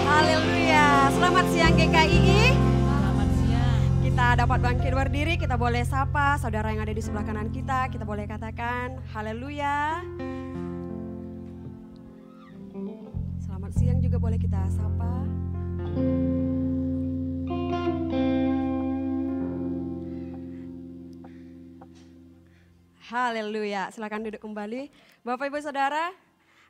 Haleluya, selamat siang GKII. Selamat siang. Kita dapat bangkit berdiri, kita boleh sapa saudara yang ada di sebelah kanan kita boleh katakan haleluya. Selamat siang juga boleh kita sapa. Haleluya, silakan duduk kembali. Bapak Ibu Saudara,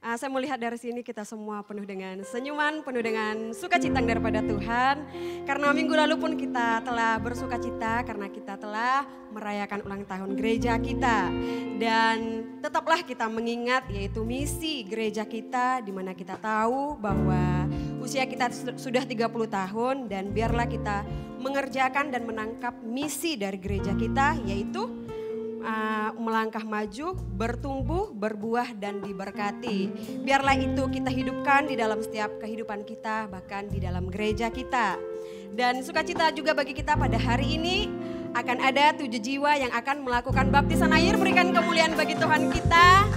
saya melihat dari sini kita semua penuh dengan senyuman, penuh dengan sukacita daripada Tuhan. Karena minggu lalu pun kita telah bersukacita karena kita telah merayakan ulang tahun gereja kita. Dan tetaplah kita mengingat yaitu misi gereja kita, di mana kita tahu bahwa usia kita sudah 30 tahun dan biarlah kita mengerjakan dan menangkap misi dari gereja kita, yaitu melangkah maju, bertumbuh, berbuah dan diberkati. Biarlah itu kita hidupkan di dalam setiap kehidupan kita, bahkan di dalam gereja kita. Dan sukacita juga bagi kita pada hari ini akan ada 7 jiwa yang akan melakukan baptisan air, berikan kemuliaan bagi Tuhan kita.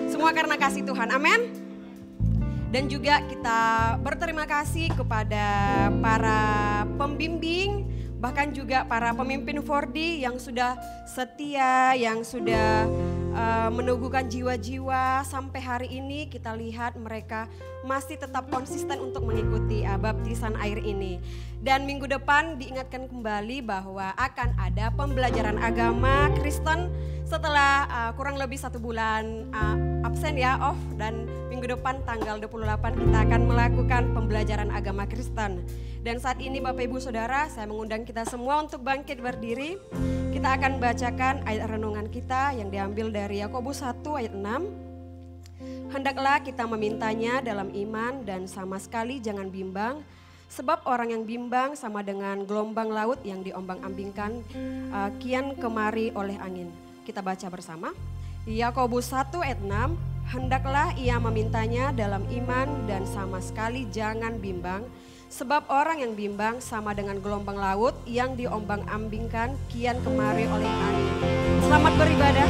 Semua karena kasih Tuhan, amin. Dan juga kita berterima kasih kepada para pembimbing, bahkan juga para pemimpin 4D yang sudah setia, yang sudah meneguhkan jiwa-jiwa sampai hari ini. Kita lihat mereka masih tetap konsisten untuk mengikuti baptisan air ini. Dan minggu depan diingatkan kembali bahwa akan ada pembelajaran agama Kristen setelah kurang lebih 1 bulan absen ya, off. Dan minggu depan tanggal 28 kita akan melakukan pembelajaran agama Kristen. Dan saat ini Bapak Ibu Saudara, saya mengundang kita semua untuk bangkit berdiri. Kita akan bacakan ayat renungan kita yang diambil dari Yakobus 1 ayat 6. Hendaklah kita memintanya dalam iman dan sama sekali jangan bimbang. Sebab orang yang bimbang sama dengan gelombang laut yang diombang-ambingkan kian kemari oleh angin. Kita baca bersama. Yakobus 1 ayat 6. Hendaklah ia memintanya dalam iman dan sama sekali jangan bimbang. Sebab orang yang bimbang sama dengan gelombang laut yang diombang-ambingkan kian kemari oleh angin. Selamat beribadah.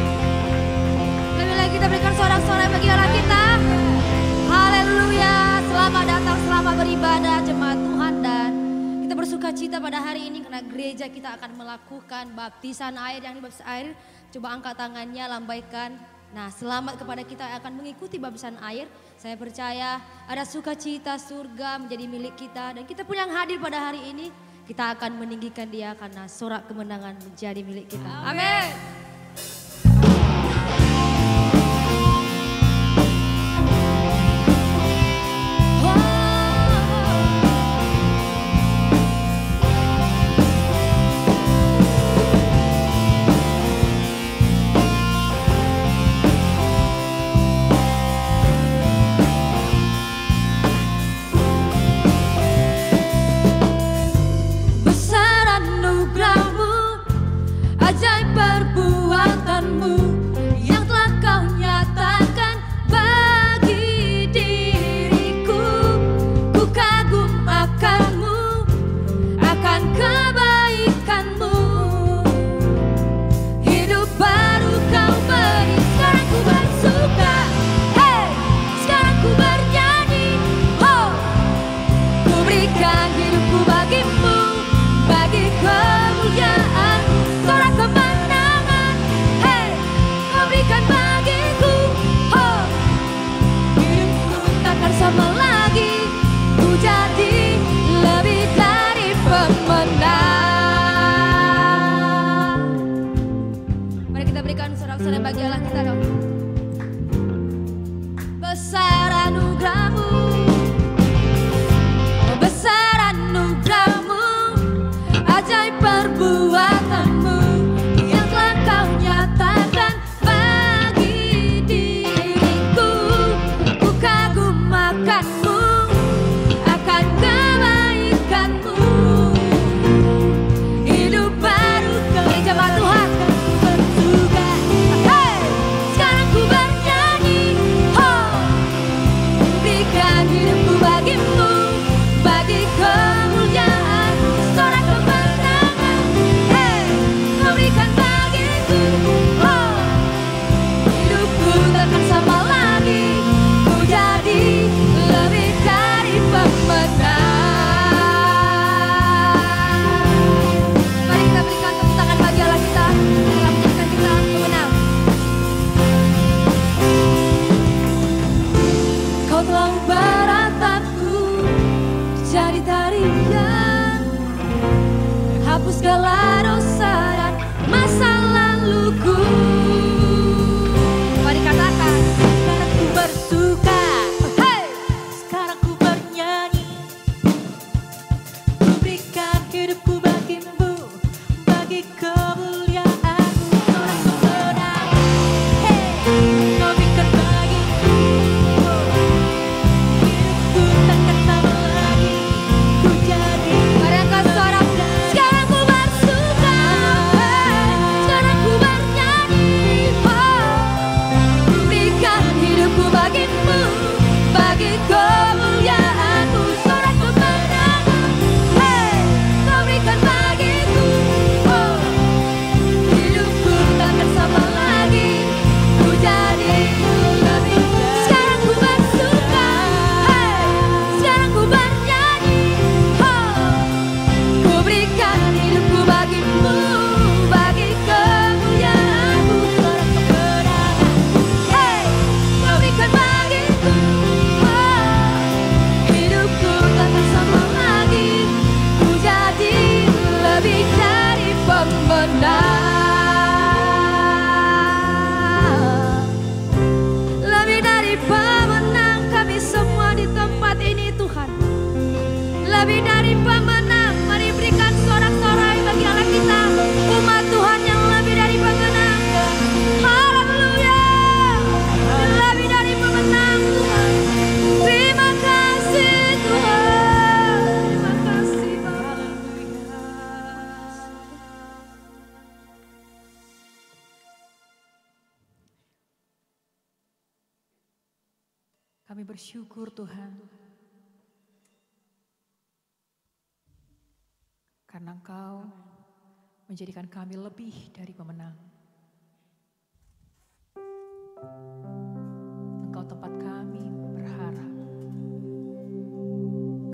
Lebih lagi kita berikan sorak-sorai bagi Allah kita. Haleluya. Selamat datang, selamat beribadah jemaat Tuhan. Dan kita bersukacita pada hari ini karena gereja kita akan melakukan baptisan air. Yang dibaptis air, coba angkat tangannya, lambaikan. Nah, selamat kepada kita yang akan mengikuti baptisan air. Saya percaya ada sukacita surga menjadi milik kita. Dan kita pun yang hadir pada hari ini, kita akan meninggikan dia karena sorak kemenangan menjadi milik kita. Amin. Besar anugerahmu, ajaib perbuatanmu. segala dosa dan masa laluku. Mari katakan, Sekarang ku bersuka, hey! Sekarang ku bernyanyi, ku berikan hidupku bagimu, bagi kemuliaan-Mu. Seorang pemenang, hey! Kau berikan bagiku, hidupku takkan sama lagi, ku jadi. mari angkat suara. Sekarang ku bersuka, hey! Sekarang ku bernyanyi, ku berikan hidupku bagimu, bagi kemuliaan-Mu. Seorang pemenang, hey! Kau berikan bagiku, hidupku takkan sama lagi, ku jadi lebih. Sekarang ku bersuka, hey! Sekarang ku bernyanyi, ku berikan hidupku bagimu, bagi kemuliaan-Mu. Seorang pemenang, hey! Kau berikan bagiku, hidupku takkan sama lagi, ku jadi lebih dari pemenang. Lebih dari pemenang kami semua di tempat ini Tuhan. Lebih dari pemenang, mari berikan sorak-sorai bagi Allah kita, umat Tuhan yang lebih dari pemenang. Haleluya, lebih dari pemenang Tuhan. Terima kasih Tuhan, terima kasih Bapa. Kami bersyukur Tuhan, karena Engkau menjadikan kami lebih dari pemenang. Engkau tempat kami berharap.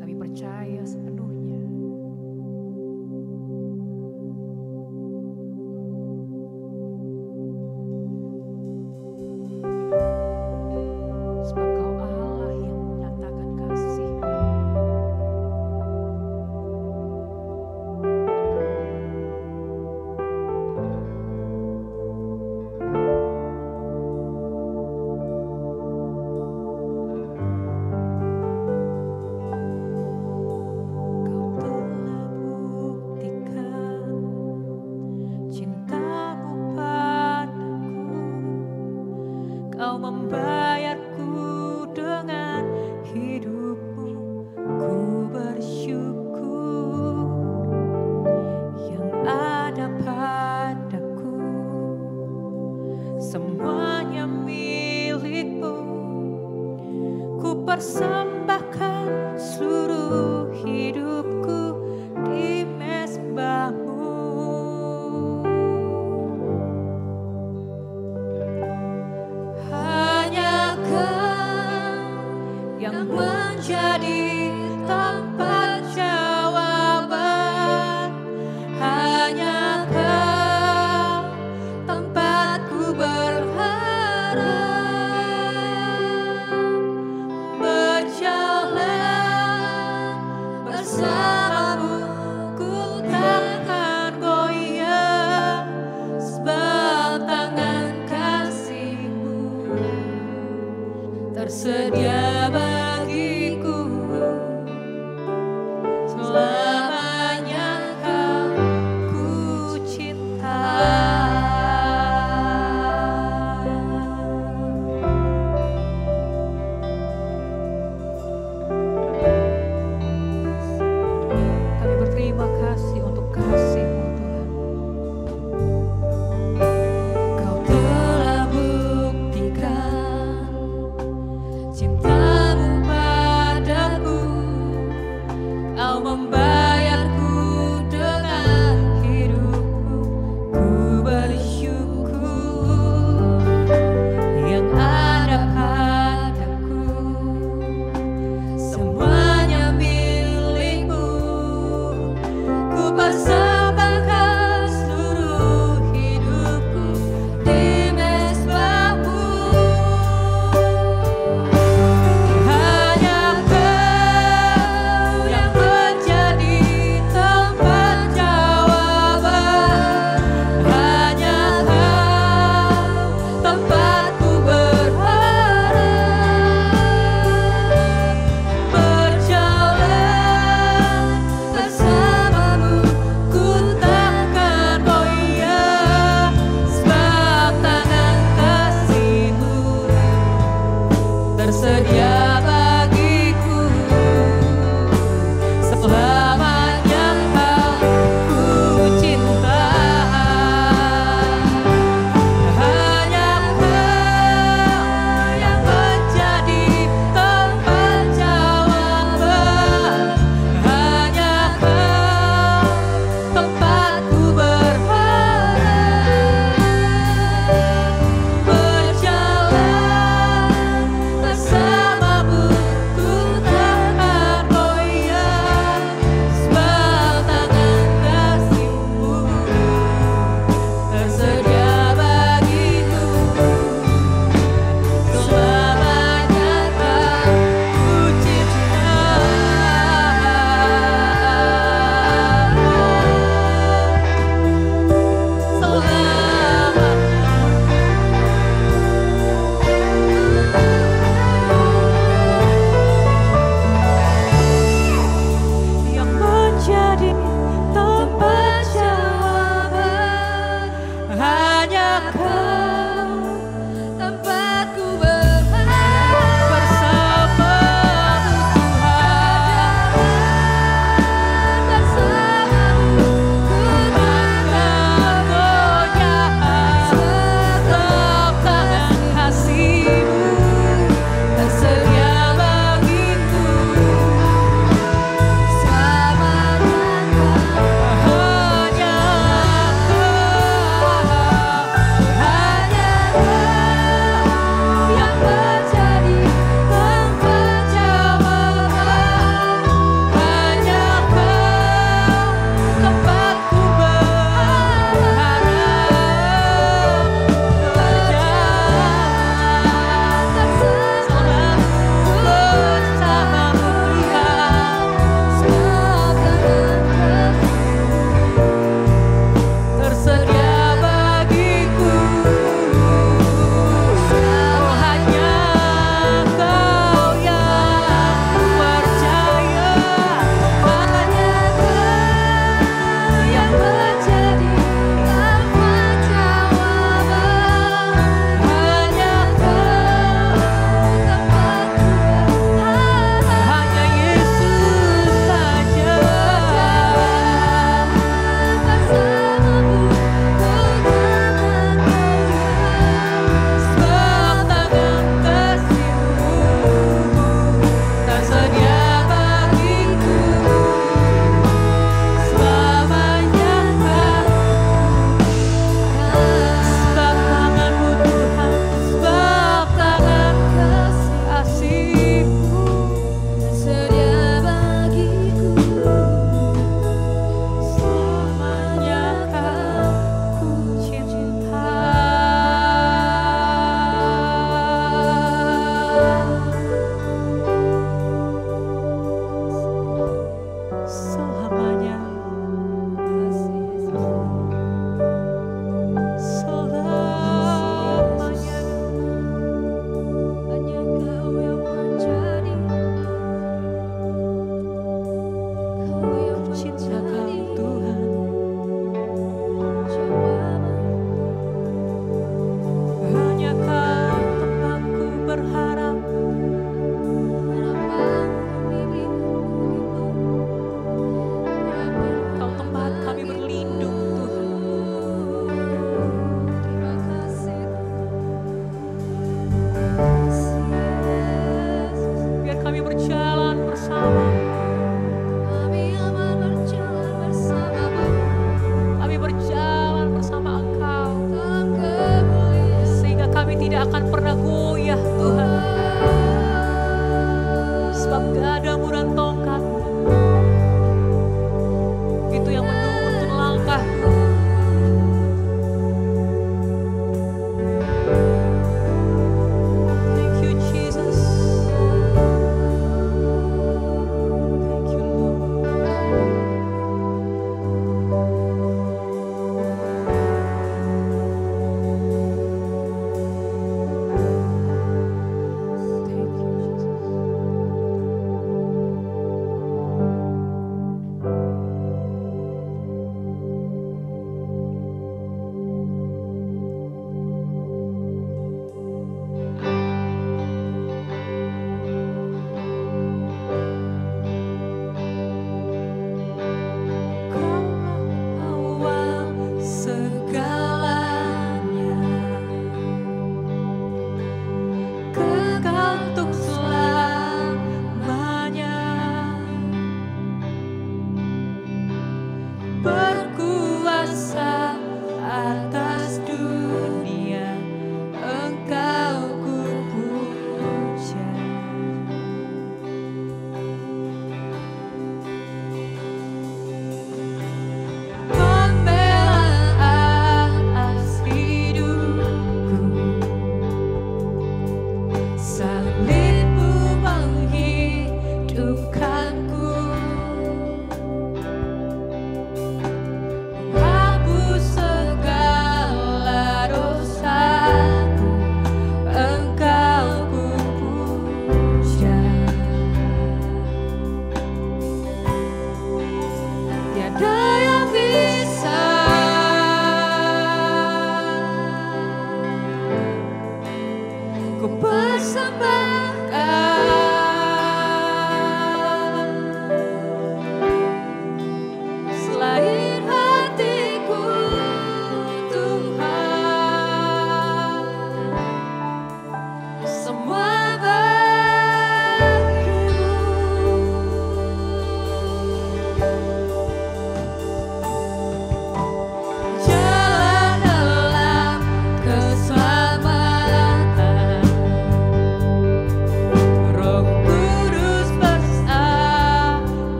Kami percaya sepenuhnya. Sebab Kau Allah yang menyatakan kasih. Kau telah buktikan cinta-Mu padaku. Kau membayarku dengan hidup-Mu. Ku bersyukur yang ada padaku. Semuanya milik-Mu. Ku persembahkan seluruh hidupku di mezbah-Mu. Hanya Kau Yang menjadi tempat jawaban, hanya Kau tempatku berharap, berjalan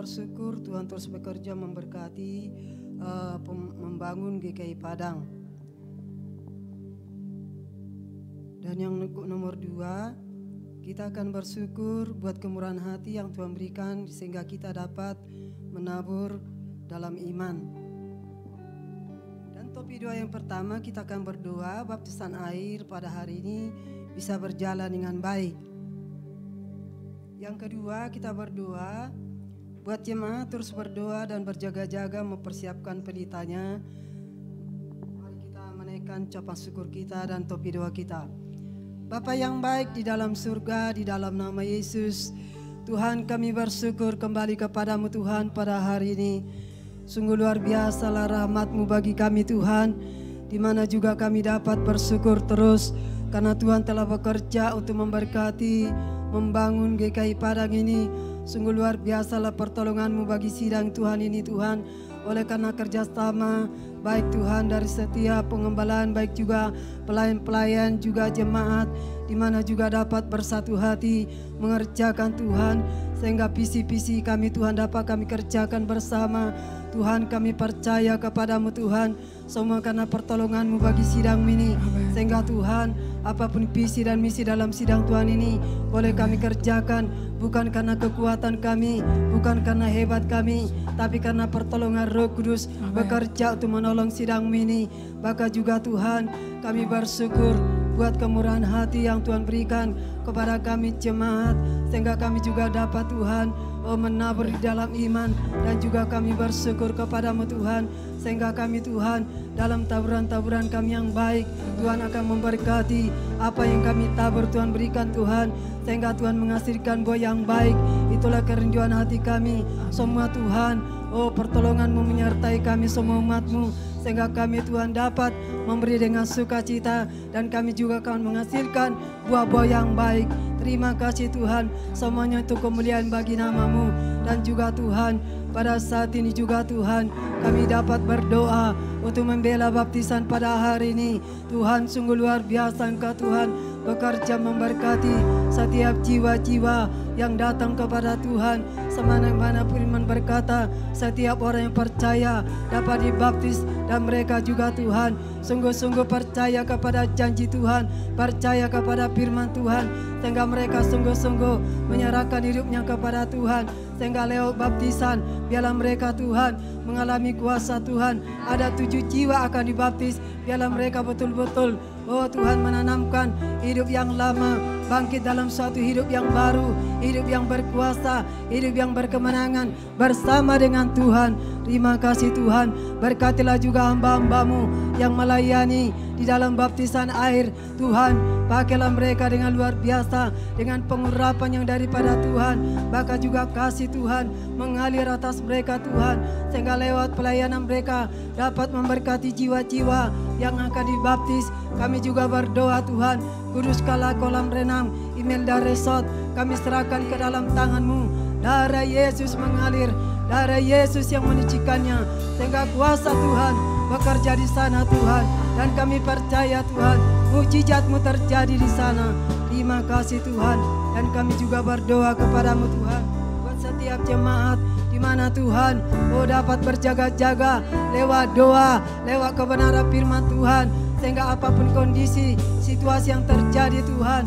bersyukur Tuhan terus bekerja memberkati membangun GKI Padang. Dan yang nomor 2, kita akan bersyukur buat kemurahan hati yang Tuhan berikan sehingga kita dapat menabur dalam iman. Dan topik doa yang pertama, kita akan berdoa baptisan air pada hari ini bisa berjalan dengan baik. Yang kedua, kita berdoa buat jemaat terus berdoa dan berjaga-jaga mempersiapkan pelitanya. Mari kita menaikkan ucapan syukur kita dan topi doa kita. Bapa yang baik di dalam surga, di dalam nama Yesus, Tuhan kami bersyukur kembali kepadamu Tuhan pada hari ini. Sungguh luar biasalah rahmat-Mu bagi kami Tuhan, di mana juga kami dapat bersyukur terus karena Tuhan telah bekerja untuk memberkati, membangun GKI Padang ini. Sungguh luar biasalah pertolongan-Mu bagi sidang Tuhan ini Tuhan. Oleh karena kerjasama baik Tuhan dari setiap pengembalaan, baik juga pelayan-pelayan juga jemaat, di mana juga dapat bersatu hati mengerjakan Tuhan, sehingga visi-visi kami Tuhan dapat kami kerjakan bersama. Tuhan kami percaya kepadamu Tuhan, semua karena pertolongan-Mu bagi sidang ini. Sehingga Tuhan apapun visi dan misi dalam sidang Tuhan ini boleh kami kerjakan, bukan karena kekuatan kami, bukan karena hebat kami, tapi karena pertolongan Roh Kudus bekerja untuk menolong sidang ini. Maka juga Tuhan kami bersyukur buat kemurahan hati yang Tuhan berikan kepada kami jemaat, sehingga kami juga dapat Tuhan menabur di dalam iman. Dan juga kami bersyukur kepadamu Tuhan, sehingga kami Tuhan dalam taburan-taburan kami yang baik, Tuhan akan memberkati apa yang kami tabur Tuhan berikan Tuhan, sehingga Tuhan menghasilkan buah yang baik. Itulah kerinduan hati kami semua Tuhan. Pertolongan-Mu menyertai kami semua umat-Mu, sehingga kami Tuhan dapat memberi dengan sukacita, dan kami juga akan menghasilkan buah-buah yang baik. Terima kasih Tuhan, semuanya itu kemuliaan bagi nama-Mu. Dan juga Tuhan, pada saat ini juga Tuhan, kami dapat berdoa untuk membela baptisan pada hari ini. Tuhan sungguh luar biasa Engkau Tuhan bekerja memberkati setiap jiwa-jiwa yang datang kepada Tuhan. Semana-mana firman berkata, setiap orang yang percaya dapat dibaptis, dan mereka juga Tuhan sungguh-sungguh percaya kepada janji Tuhan, percaya kepada firman Tuhan, sehingga mereka sungguh-sungguh menyerahkan hidupnya kepada Tuhan. Sehingga lewat baptisan biarlah mereka Tuhan mengalami kuasa Tuhan. Ada 7 jiwa akan dibaptis, biarlah mereka betul-betul Tuhan menanamkan hidup yang lama, bangkit dalam suatu hidup yang baru, hidup yang berkuasa, hidup yang berkemenangan bersama dengan Tuhan. Terima kasih Tuhan, berkatilah juga hamba-hamba-Mu yang melayani di dalam baptisan air. Tuhan, pakailah mereka dengan luar biasa, dengan pengurapan yang daripada Tuhan. Bahkan juga kasih Tuhan mengalir atas mereka Tuhan, sehingga lewat pelayanan mereka dapat memberkati jiwa-jiwa yang akan dibaptis. Kami juga berdoa Tuhan, kuduskanlah kolam renang Imelda Resort, kami serahkan ke dalam tangan-Mu. Darah Yesus mengalir, darah Yesus yang menyucikannya, sehingga kuasa Tuhan bekerja di sana Tuhan. Dan kami percaya Tuhan, mujizat-Mu terjadi di sana. Terima kasih Tuhan. Dan kami juga berdoa kepadamu Tuhan, buat setiap jemaat di mana Tuhan dapat berjaga-jaga lewat doa, lewat kebenaran firman Tuhan, sehingga apapun kondisi, situasi yang terjadi Tuhan,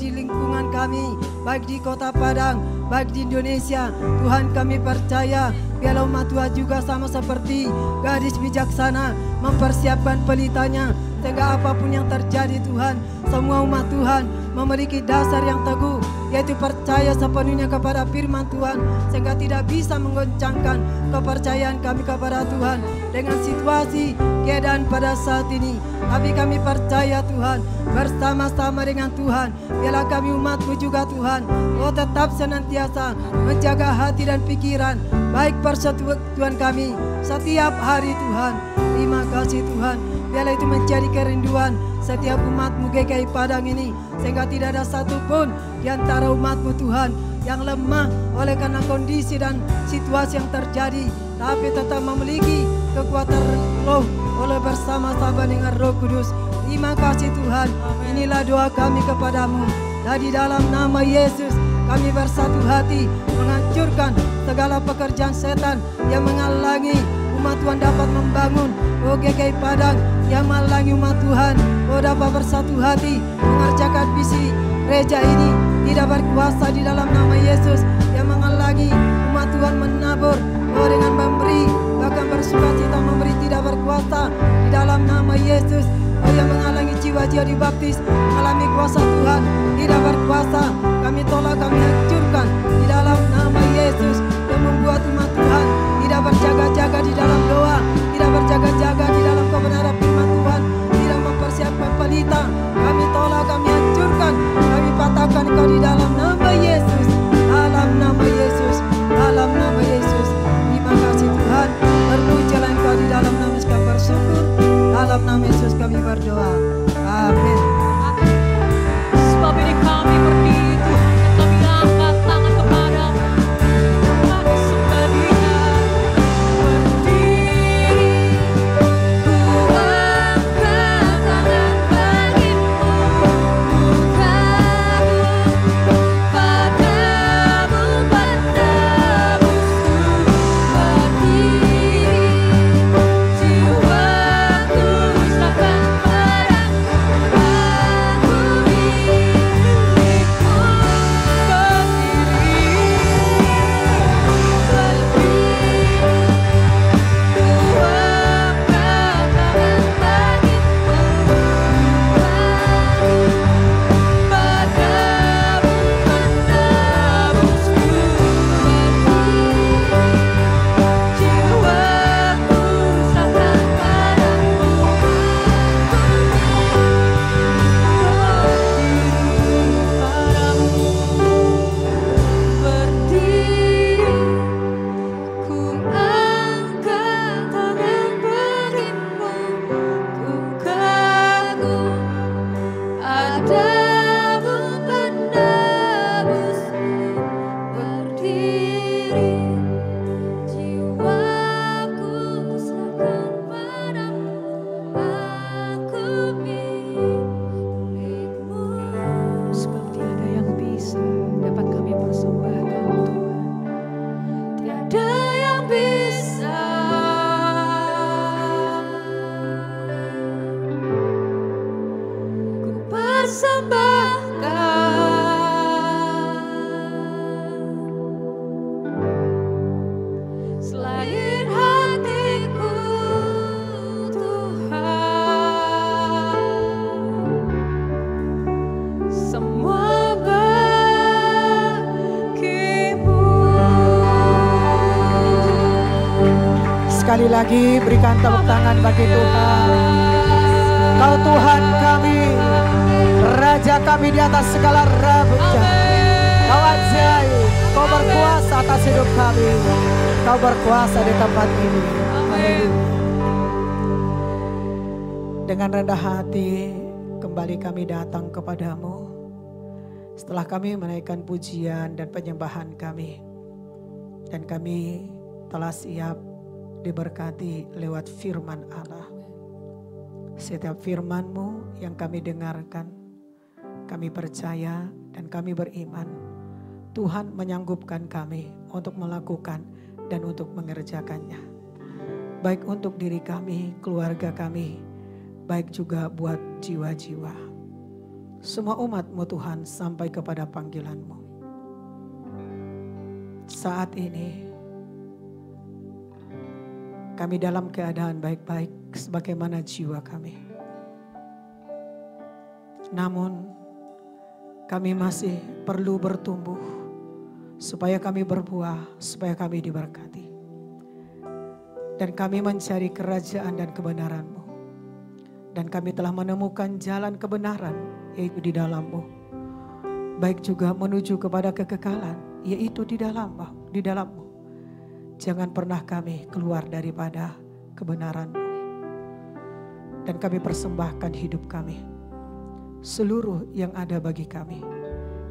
di lingkungan kami, baik di Kota Padang, baik di Indonesia, Tuhan kami percaya biarlah umat Tuhan juga sama seperti gadis bijaksana mempersiapkan pelitanya, sehingga apapun yang terjadi Tuhan, semua umat Tuhan memiliki dasar yang teguh, yaitu percaya sepenuhnya kepada firman Tuhan, sehingga tidak bisa menggoncangkan kepercayaan kami kepada Tuhan dengan situasi keadaan pada saat ini. Tapi kami percaya Tuhan, bersama-sama dengan Tuhan, biarlah kami umat-Mu juga Tuhan, tetap senantiasa menjaga hati dan pikiran, baik persekutuan kami setiap hari Tuhan. Terima kasih Tuhan, biarlah itu menjadi kerinduan setiap umat-Mu GKI Padang ini, sehingga tidak ada satupun di antara umat-Mu Tuhan yang lemah oleh karena kondisi dan situasi yang terjadi, tapi tetap memiliki kekuatan roh oleh bersama-sama dengan Roh Kudus. Terima kasih Tuhan, inilah doa kami kepadamu. Dan di dalam nama Yesus kami bersatu hati menghancurkan segala segala pekerjaan setan yang menghalangi umat Tuhan dapat membangun GKI Padang, yang menghalangi umat Tuhan dapat bersatu hati mengerjakan visi gereja ini tidak berkuasa di dalam nama Yesus, yang menghalangi umat Tuhan menabur dengan memberi, bahkan bersukacita memberi tidak berkuasa di dalam nama Yesus. Yang menghalangi jiwa-jiwa dibaptis mengalami kuasa Tuhan tidak berkuasa, kami tolak, kami hancurkan di dalam nama Yesus. Yang membuat umat Tuhan tidak berjaga-jaga di dalam doa, tidak berjaga-jaga di dalam kebenaran firman Tuhan, tidak mempersiapkan pelita, kami tolak, kami hancurkan, kami patahkan kau di dalam nama Yesus, dalam nama Yesus, dalam nama Yesus. Terima kasih Tuhan, berpujilah Engkau di dalam nama Yesus, kami bersyukur, dalam nama Yesus kami berdoa, amin. Sebab ini kami berdiri Tuhan, kami angkat tangan kepadamu, kami sembah Dia. Berdiri, ku angkat tangan bagimu, ku kagum padamu, penebusku. Berdiri, jiwaku serahkan padamu, aku milikmu. Selain hatiku Tuhan, semua bagimu. Sekali lagi berikan tepuk tangan bagi Tuhan. Kau Tuhan kami, Raja kami di atas segala raja. Kau ajaib, Kau berkuasa atas hidup kami. Kau berkuasa di tempat ini. Amin. Dengan rendah hati kembali kami datang kepadamu. Setelah kami menaikkan pujian dan penyembahan kami. Dan kami telah siap diberkati lewat firman Allah. Setiap firman-Mu yang kami dengarkan, kami percaya dan kami beriman. Tuhan menyanggupkan kami untuk melakukan dan untuk mengerjakannya. Baik untuk diri kami, keluarga kami, baik juga buat jiwa-jiwa. Semua umat-Mu Tuhan sampai kepada panggilan-Mu. Saat ini kami dalam keadaan baik-baik sebagaimana jiwa kami. Namun kami masih perlu bertumbuh supaya kami berbuah, supaya kami diberkati. Dan kami mencari kerajaan dan kebenaran-Mu. Dan kami telah menemukan jalan kebenaran, yaitu di dalam-Mu. Baik juga menuju kepada kekekalan, yaitu di dalam-Mu. Jangan pernah kami keluar daripada kebenaran-Mu. Dan kami persembahkan hidup kami. Seluruh yang ada bagi kami.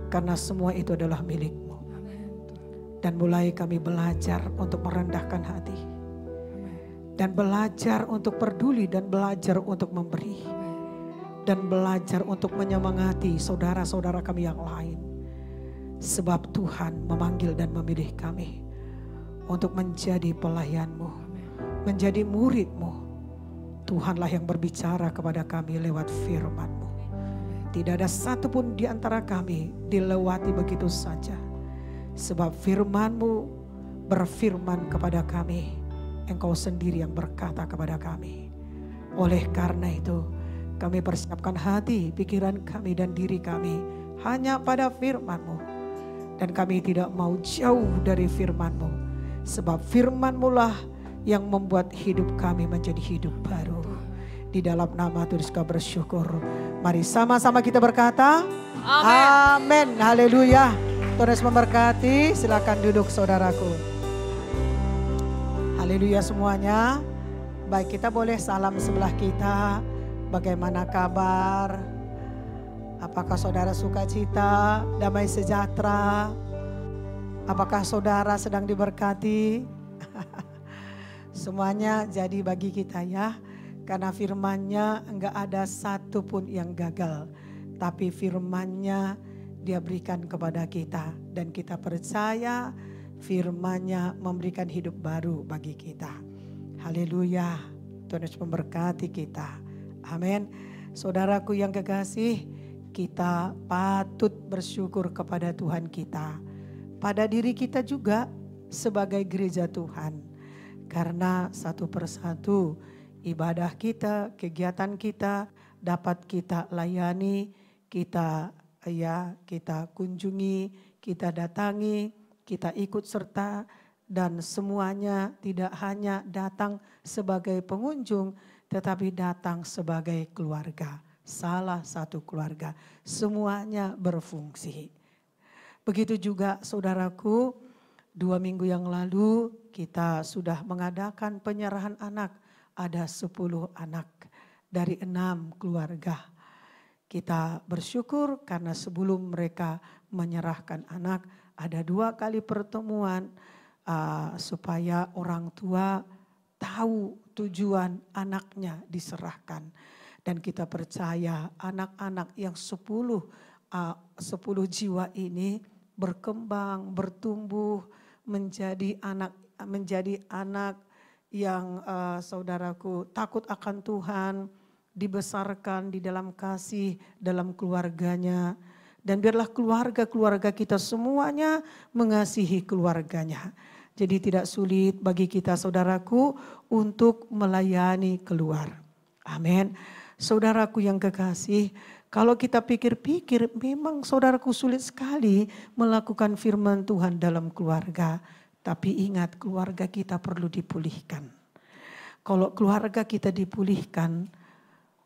Karena semua itu adalah milik-Mu. Dan mulai kami belajar untuk merendahkan hati. Dan belajar untuk peduli dan belajar untuk memberi. Dan belajar untuk menyemangati saudara-saudara kami yang lain. Sebab Tuhan memanggil dan memilih kami untuk menjadi pelayanmu, menjadi muridmu. Tuhanlah yang berbicara kepada kami lewat firman-Mu. Tidak ada satupun di antara kami dilewati begitu saja. Sebab firman-Mu berfirman kepada kami, Engkau sendiri yang berkata kepada kami. Oleh karena itu, kami persiapkan hati, pikiran kami dan diri kami hanya pada firman-Mu. Dan kami tidak mau jauh dari firman-Mu. Sebab firman-Mu lah yang membuat hidup kami menjadi hidup baru. Di dalam nama Tuhan Yesus bersyukur. Mari sama-sama kita berkata, amin. Haleluya. Tuhan Yesus memberkati. Silakan duduk saudaraku. Haleluya semuanya. Baik, kita boleh salam sebelah kita. Bagaimana kabar? Apakah saudara sukacita, damai sejahtera? Apakah saudara sedang diberkati? Semuanya jadi bagi kita ya. Karena firman-Nya enggak ada satupun yang gagal. Tapi firman-Nya Dia berikan kepada kita. Dan kita percaya firman-Nya memberikan hidup baru bagi kita. Haleluya. Tuhan Yesus memberkati kita. Amin. Saudaraku yang kekasih, kita patut bersyukur kepada Tuhan kita. Pada diri kita juga sebagai gereja Tuhan. Karena satu persatu ibadah kita, kegiatan kita dapat kita layani, kita kunjungi, kita datangi, kita ikut serta, dan semuanya tidak hanya datang sebagai pengunjung, tetapi datang sebagai keluarga, salah satu keluarga, semuanya berfungsi. Begitu juga saudaraku, 2 minggu yang lalu kita sudah mengadakan penyerahan anak. Ada 10 anak dari 6 keluarga. Kita bersyukur karena sebelum mereka menyerahkan anak, ada 2 kali pertemuan supaya orang tua tahu tujuan anaknya diserahkan. Dan kita percaya anak-anak yang 10 jiwa ini berkembang, bertumbuh, menjadi anak yang saudaraku takut akan Tuhan, dibesarkan di dalam kasih, dalam keluarganya. Dan biarlah keluarga-keluarga kita semuanya mengasihi keluarganya. Jadi tidak sulit bagi kita saudaraku untuk melayani keluar. Amin. Saudaraku yang kekasih, kalau kita pikir-pikir memang saudaraku sulit sekali melakukan firman Tuhan dalam keluarga. Tapi ingat, keluarga kita perlu dipulihkan. Kalau keluarga kita dipulihkan,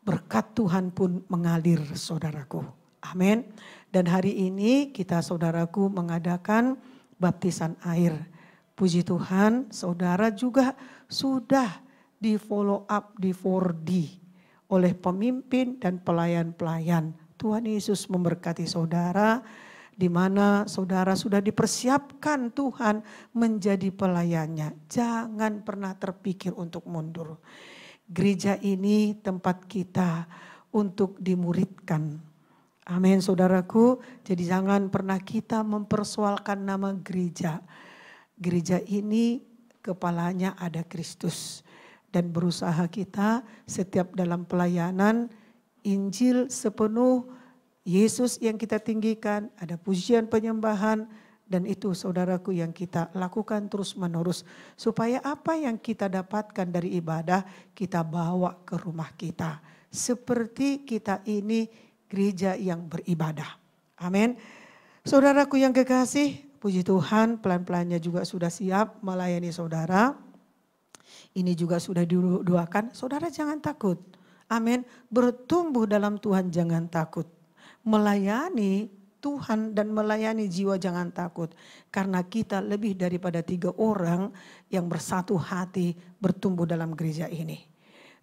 berkat Tuhan pun mengalir saudaraku. Amin. Dan hari ini kita saudaraku mengadakan baptisan air. Puji Tuhan, saudara juga sudah di follow up di 4D oleh pemimpin dan pelayan-pelayan. Tuhan Yesus memberkati saudara, di mana saudara sudah dipersiapkan Tuhan menjadi pelayannya. Jangan pernah terpikir untuk mundur. Gereja ini tempat kita untuk dimuridkan. Amin saudaraku. Jadi jangan pernah kita mempersoalkan nama gereja. Gereja ini kepalanya ada Kristus. Dan berusaha kita setiap dalam pelayanan Injil sepenuh Yesus yang kita tinggikan, ada pujian penyembahan, dan itu saudaraku yang kita lakukan terus menerus. Supaya apa yang kita dapatkan dari ibadah kita bawa ke rumah kita. Seperti kita ini gereja yang beribadah. Amin. Saudaraku yang kekasih, puji Tuhan pelan-pelannya juga sudah siap melayani saudara. Ini juga sudah didoakan, saudara jangan takut. Amin. Bertumbuh dalam Tuhan jangan takut. Melayani Tuhan dan melayani jiwa jangan takut. Karena kita lebih daripada 3 orang yang bersatu hati bertumbuh dalam gereja ini.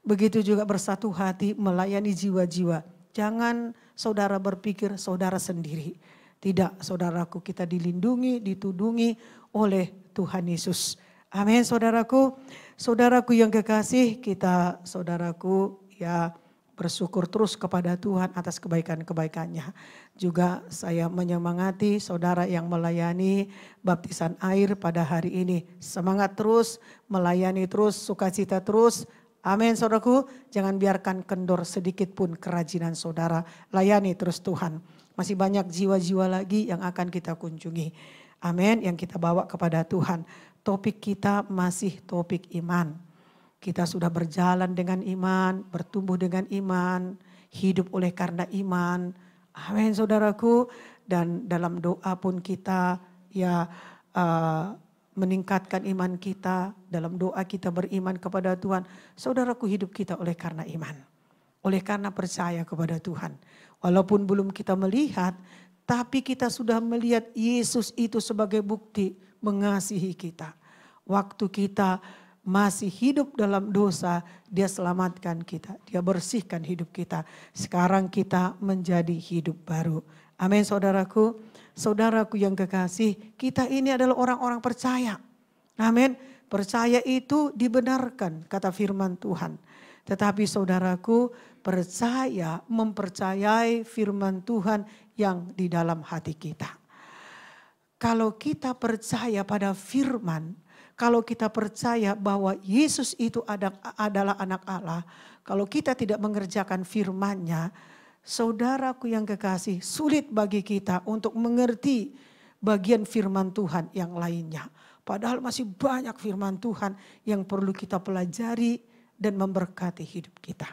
Begitu juga bersatu hati melayani jiwa-jiwa. Jangan saudara berpikir saudara sendiri. Tidak, saudaraku, kita dilindungi, ditudungi oleh Tuhan Yesus. Amin saudaraku. Saudaraku yang kekasih, kita saudaraku ya bersyukur terus kepada Tuhan atas kebaikan-kebaikannya. Juga saya menyemangati saudara yang melayani baptisan air pada hari ini. Semangat terus, melayani terus, sukacita terus. Amin saudaraku, jangan biarkan kendor sedikit pun kerajinan saudara. Layani terus Tuhan. Masih banyak jiwa-jiwa lagi yang akan kita kunjungi. Amin, yang kita bawa kepada Tuhan. Topik kita masih topik iman. Kita sudah berjalan dengan iman, bertumbuh dengan iman, hidup oleh karena iman. Amin saudaraku. Dan dalam doa pun kita meningkatkan iman kita. Dalam doa kita beriman kepada Tuhan. Saudaraku, hidup kita oleh karena iman. Oleh karena percaya kepada Tuhan. Walaupun belum kita melihat, tapi kita sudah melihat Yesus itu sebagai bukti mengasihi kita. Waktu kita masih hidup dalam dosa, Dia selamatkan kita. Dia bersihkan hidup kita. Sekarang kita menjadi hidup baru. Amin saudaraku. Saudaraku yang kekasih, kita ini adalah orang-orang percaya. Amin. Percaya itu dibenarkan, kata firman Tuhan. Tetapi saudaraku, percaya mempercayai firman Tuhan yang di dalam hati kita. Kalau kita percaya pada firman, kalau kita percaya bahwa Yesus itu adalah anak Allah, kalau kita tidak mengerjakan firman-Nya, saudaraku yang kekasih, sulit bagi kita untuk mengerti bagian firman Tuhan yang lainnya. Padahal masih banyak firman Tuhan yang perlu kita pelajari dan memberkati hidup kita.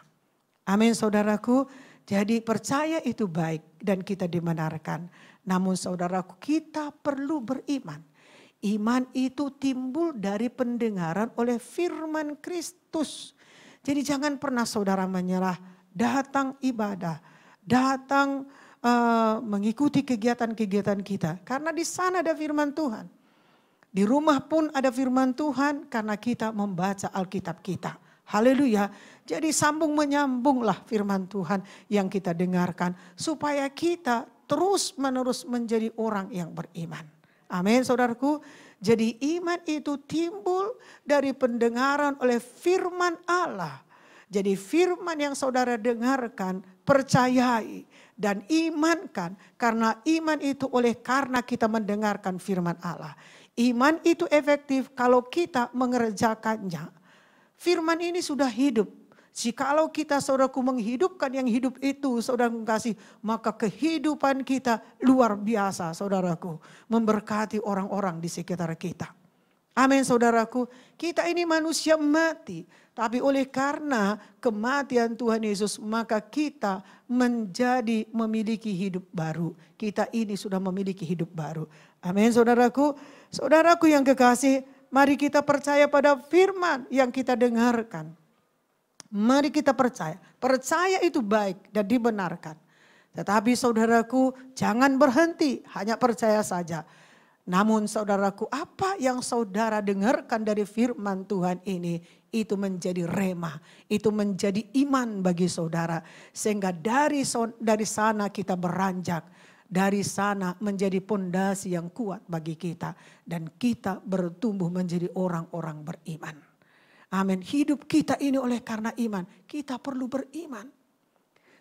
Amin saudaraku. Jadi percaya itu baik dan kita dibenarkan. Namun saudaraku, kita perlu beriman. Iman itu timbul dari pendengaran oleh firman Kristus. Jadi jangan pernah saudara menyerah. Datang ibadah. Datang mengikuti kegiatan-kegiatan kita. Karena di sana ada firman Tuhan. Di rumah pun ada firman Tuhan karena kita membaca Alkitab kita. Haleluya. Jadi sambung menyambunglah firman Tuhan yang kita dengarkan. Supaya kita terus menerus menjadi orang yang beriman. Amin saudaraku. Jadi iman itu timbul dari pendengaran oleh firman Allah. Jadi firman yang saudara dengarkan, percayai dan imankan. Karena iman itu oleh karena kita mendengarkan firman Allah. Iman itu efektif kalau kita mengerjakannya. Firman ini sudah hidup. Jikalau kita saudaraku menghidupkan yang hidup itu saudara kasih, maka kehidupan kita luar biasa saudaraku. Memberkati orang-orang di sekitar kita. Amin saudaraku. Kita ini manusia mati. Tapi oleh karena kematian Tuhan Yesus maka kita memiliki hidup baru. Kita ini sudah memiliki hidup baru. Amin saudaraku. Saudaraku yang kekasih, mari kita percaya pada firman yang kita dengarkan. Mari kita percaya. Percaya itu baik dan dibenarkan. Tetapi saudaraku, jangan berhenti hanya percaya saja. Namun saudaraku, apa yang saudara dengarkan dari firman Tuhan ini, itu menjadi rema, itu menjadi iman bagi saudara. Sehingga dari sana kita beranjak. Dari sana menjadi pondasi yang kuat bagi kita. Dan kita bertumbuh menjadi orang-orang beriman. Amin. Hidup kita ini oleh karena iman. Kita perlu beriman.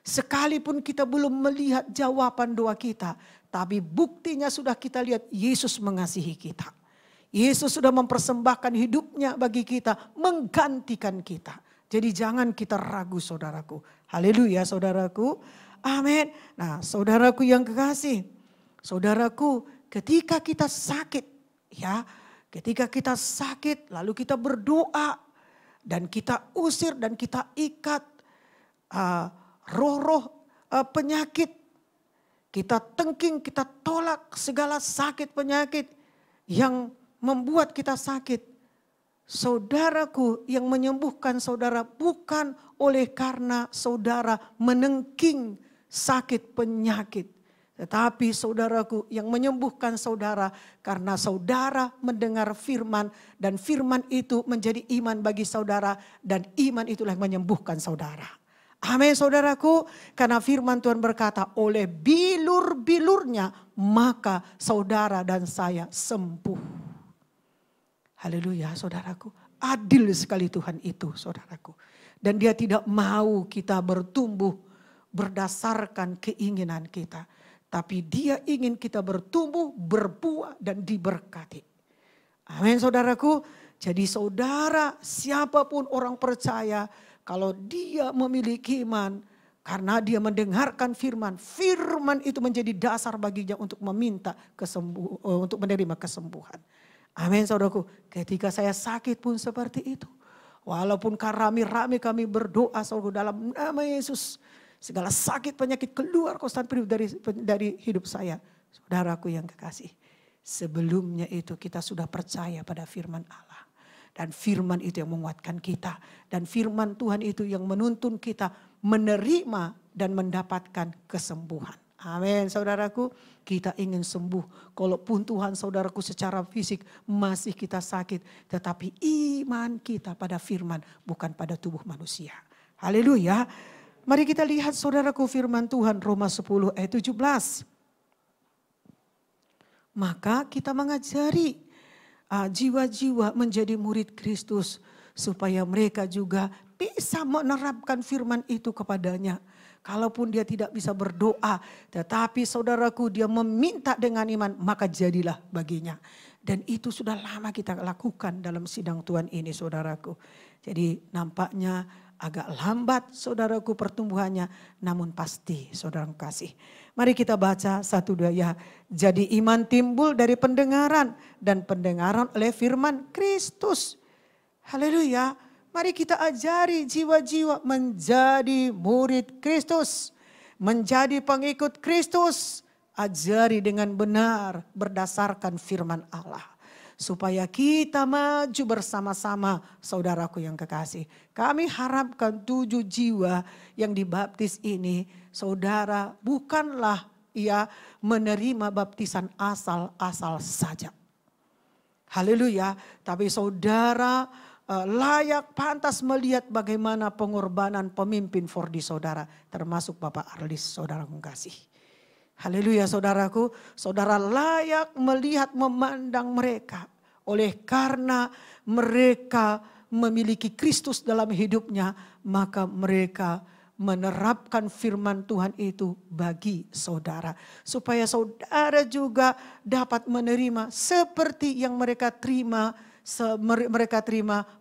Sekalipun kita belum melihat jawaban doa kita. Tapi buktinya sudah kita lihat Yesus mengasihi kita. Yesus sudah mempersembahkan hidupnya bagi kita. Menggantikan kita. Jadi jangan kita ragu saudaraku. Haleluya saudaraku. Amin. Nah saudaraku yang kekasih. Saudaraku ketika kita sakit. Ya, ketika kita sakit lalu kita berdoa. Dan kita usir dan kita ikat roh-roh penyakit. Kita tengking, kita tolak segala sakit penyakit yang membuat kita sakit. Saudaraku, yang menyembuhkan saudara bukan oleh karena saudara menengking sakit penyakit. Tetapi saudaraku, yang menyembuhkan saudara karena saudara mendengar firman. Dan firman itu menjadi iman bagi saudara. Dan iman itulah yang menyembuhkan saudara. Amin saudaraku. Karena firman Tuhan berkata, oleh bilur-bilurnya maka saudara dan saya sembuh. Haleluya saudaraku. Adil sekali Tuhan itu saudaraku. Dan dia tidak mau kita bertumbuh berdasarkan keinginan kita. Tapi dia ingin kita bertumbuh, berbuah dan diberkati. Amin saudaraku. Jadi saudara siapapun orang percaya kalau dia memiliki iman karena dia mendengarkan firman. Firman itu menjadi dasar baginya untuk meminta untuk menerima kesembuhan. Amin saudaraku. Ketika saya sakit pun seperti itu. Walaupun rame-rame kami berdoa saudaraku dalam nama Yesus. Segala sakit penyakit keluar Konstantinus dari hidup saya. Saudaraku yang kekasih. Sebelumnya itu kita sudah percaya pada firman Allah. Dan firman itu yang menguatkan kita. Dan firman Tuhan itu yang menuntun kita menerima dan mendapatkan kesembuhan. Amin saudaraku. Kita ingin sembuh. Kalaupun Tuhan saudaraku secara fisik masih kita sakit. Tetapi iman kita pada firman bukan pada tubuh manusia. Haleluya. Mari kita lihat saudaraku firman Tuhan Roma 10 ayat 17. Maka kita mengajari jiwa-jiwa menjadi murid Kristus supaya mereka juga bisa menerapkan firman itu kepadanya. Kalaupun dia tidak bisa berdoa, tetapi saudaraku dia meminta dengan iman, maka jadilah baginya. Dan itu sudah lama kita lakukan dalam sidang Tuhan ini saudaraku. Jadi nampaknya agak lambat saudaraku pertumbuhannya, namun pasti saudara kasih. Mari kita baca 1-2 ya. Jadi iman timbul dari pendengaran dan pendengaran oleh firman Kristus. Haleluya. Mari kita ajari jiwa-jiwa menjadi murid Kristus. Menjadi pengikut Kristus. Ajari dengan benar berdasarkan firman Allah. Supaya kita maju bersama-sama saudaraku yang kekasih. Kami harapkan 7 jiwa yang dibaptis ini. Saudara bukanlah ia menerima baptisan asal-asal saja. Haleluya. Tapi saudara layak pantas melihat bagaimana pengorbanan pemimpin Fordi saudara. Termasuk Bapak Arlis saudara mengasihi. Haleluya saudaraku. Saudara layak melihat memandang mereka. Oleh karena mereka memiliki Kristus dalam hidupnya. Maka mereka menerapkan firman Tuhan itu bagi saudara. Supaya saudara juga dapat menerima seperti yang mereka terima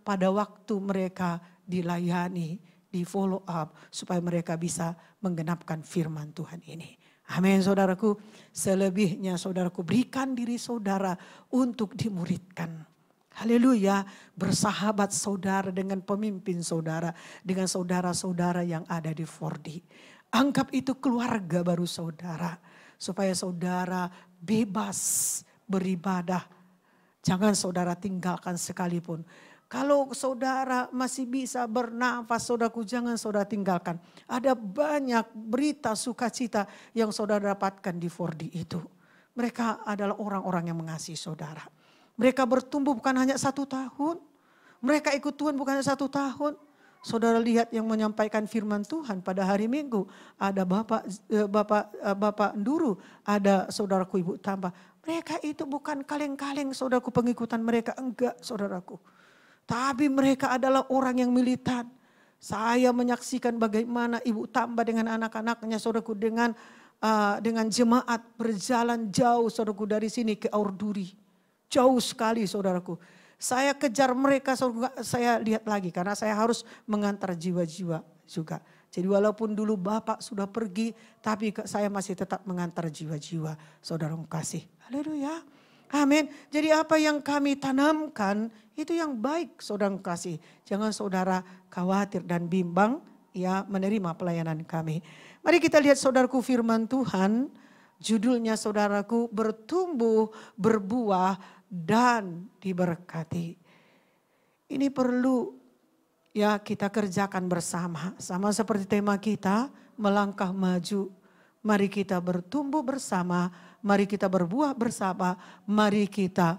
pada waktu mereka dilayani, di follow up. Supaya mereka bisa menggenapkan firman Tuhan ini. Amin saudaraku. Selebihnya saudaraku berikan diri saudara untuk dimuridkan. Haleluya. Bersahabat saudara dengan pemimpin saudara. Dengan saudara-saudara yang ada di Fordi. Anggap itu keluarga baru saudara. Supaya saudara bebas beribadah. Jangan saudara tinggalkan sekalipun. Kalau saudara masih bisa bernafas, saudaraku jangan saudara tinggalkan. Ada banyak berita sukacita yang saudara dapatkan di Fordi itu. Mereka adalah orang-orang yang mengasihi saudara. Mereka bertumbuh bukan hanya 1 tahun. Mereka ikut Tuhan bukan hanya 1 tahun. Saudara lihat yang menyampaikan firman Tuhan pada hari Minggu. Ada Bapak Nduru, ada saudaraku Ibu Tamba. Mereka itu bukan kaleng-kaleng saudaraku pengikutan mereka. Enggak saudaraku. Tapi mereka adalah orang yang militan. Saya menyaksikan bagaimana Ibu Tamba dengan anak-anaknya saudaraku dengan jemaat berjalan jauh saudaraku dari sini ke Aurduri. Jauh sekali saudaraku. Saya kejar mereka, saya lihat lagi karena saya harus mengantar jiwa-jiwa juga. Jadi walaupun dulu Bapak sudah pergi, tapi saya masih tetap mengantar jiwa-jiwa saudara kasih. Haleluya. Amin. Jadi apa yang kami tanamkan itu yang baik saudara kasih. Jangan saudara khawatir dan bimbang ya menerima pelayanan kami. Mari kita lihat saudaraku firman Tuhan. Judulnya saudaraku bertumbuh, berbuah dan diberkati. Ini perlu ya kita kerjakan bersama. Sama seperti tema kita melangkah maju. Mari kita bertumbuh bersama, mari kita berbuah bersama, mari kita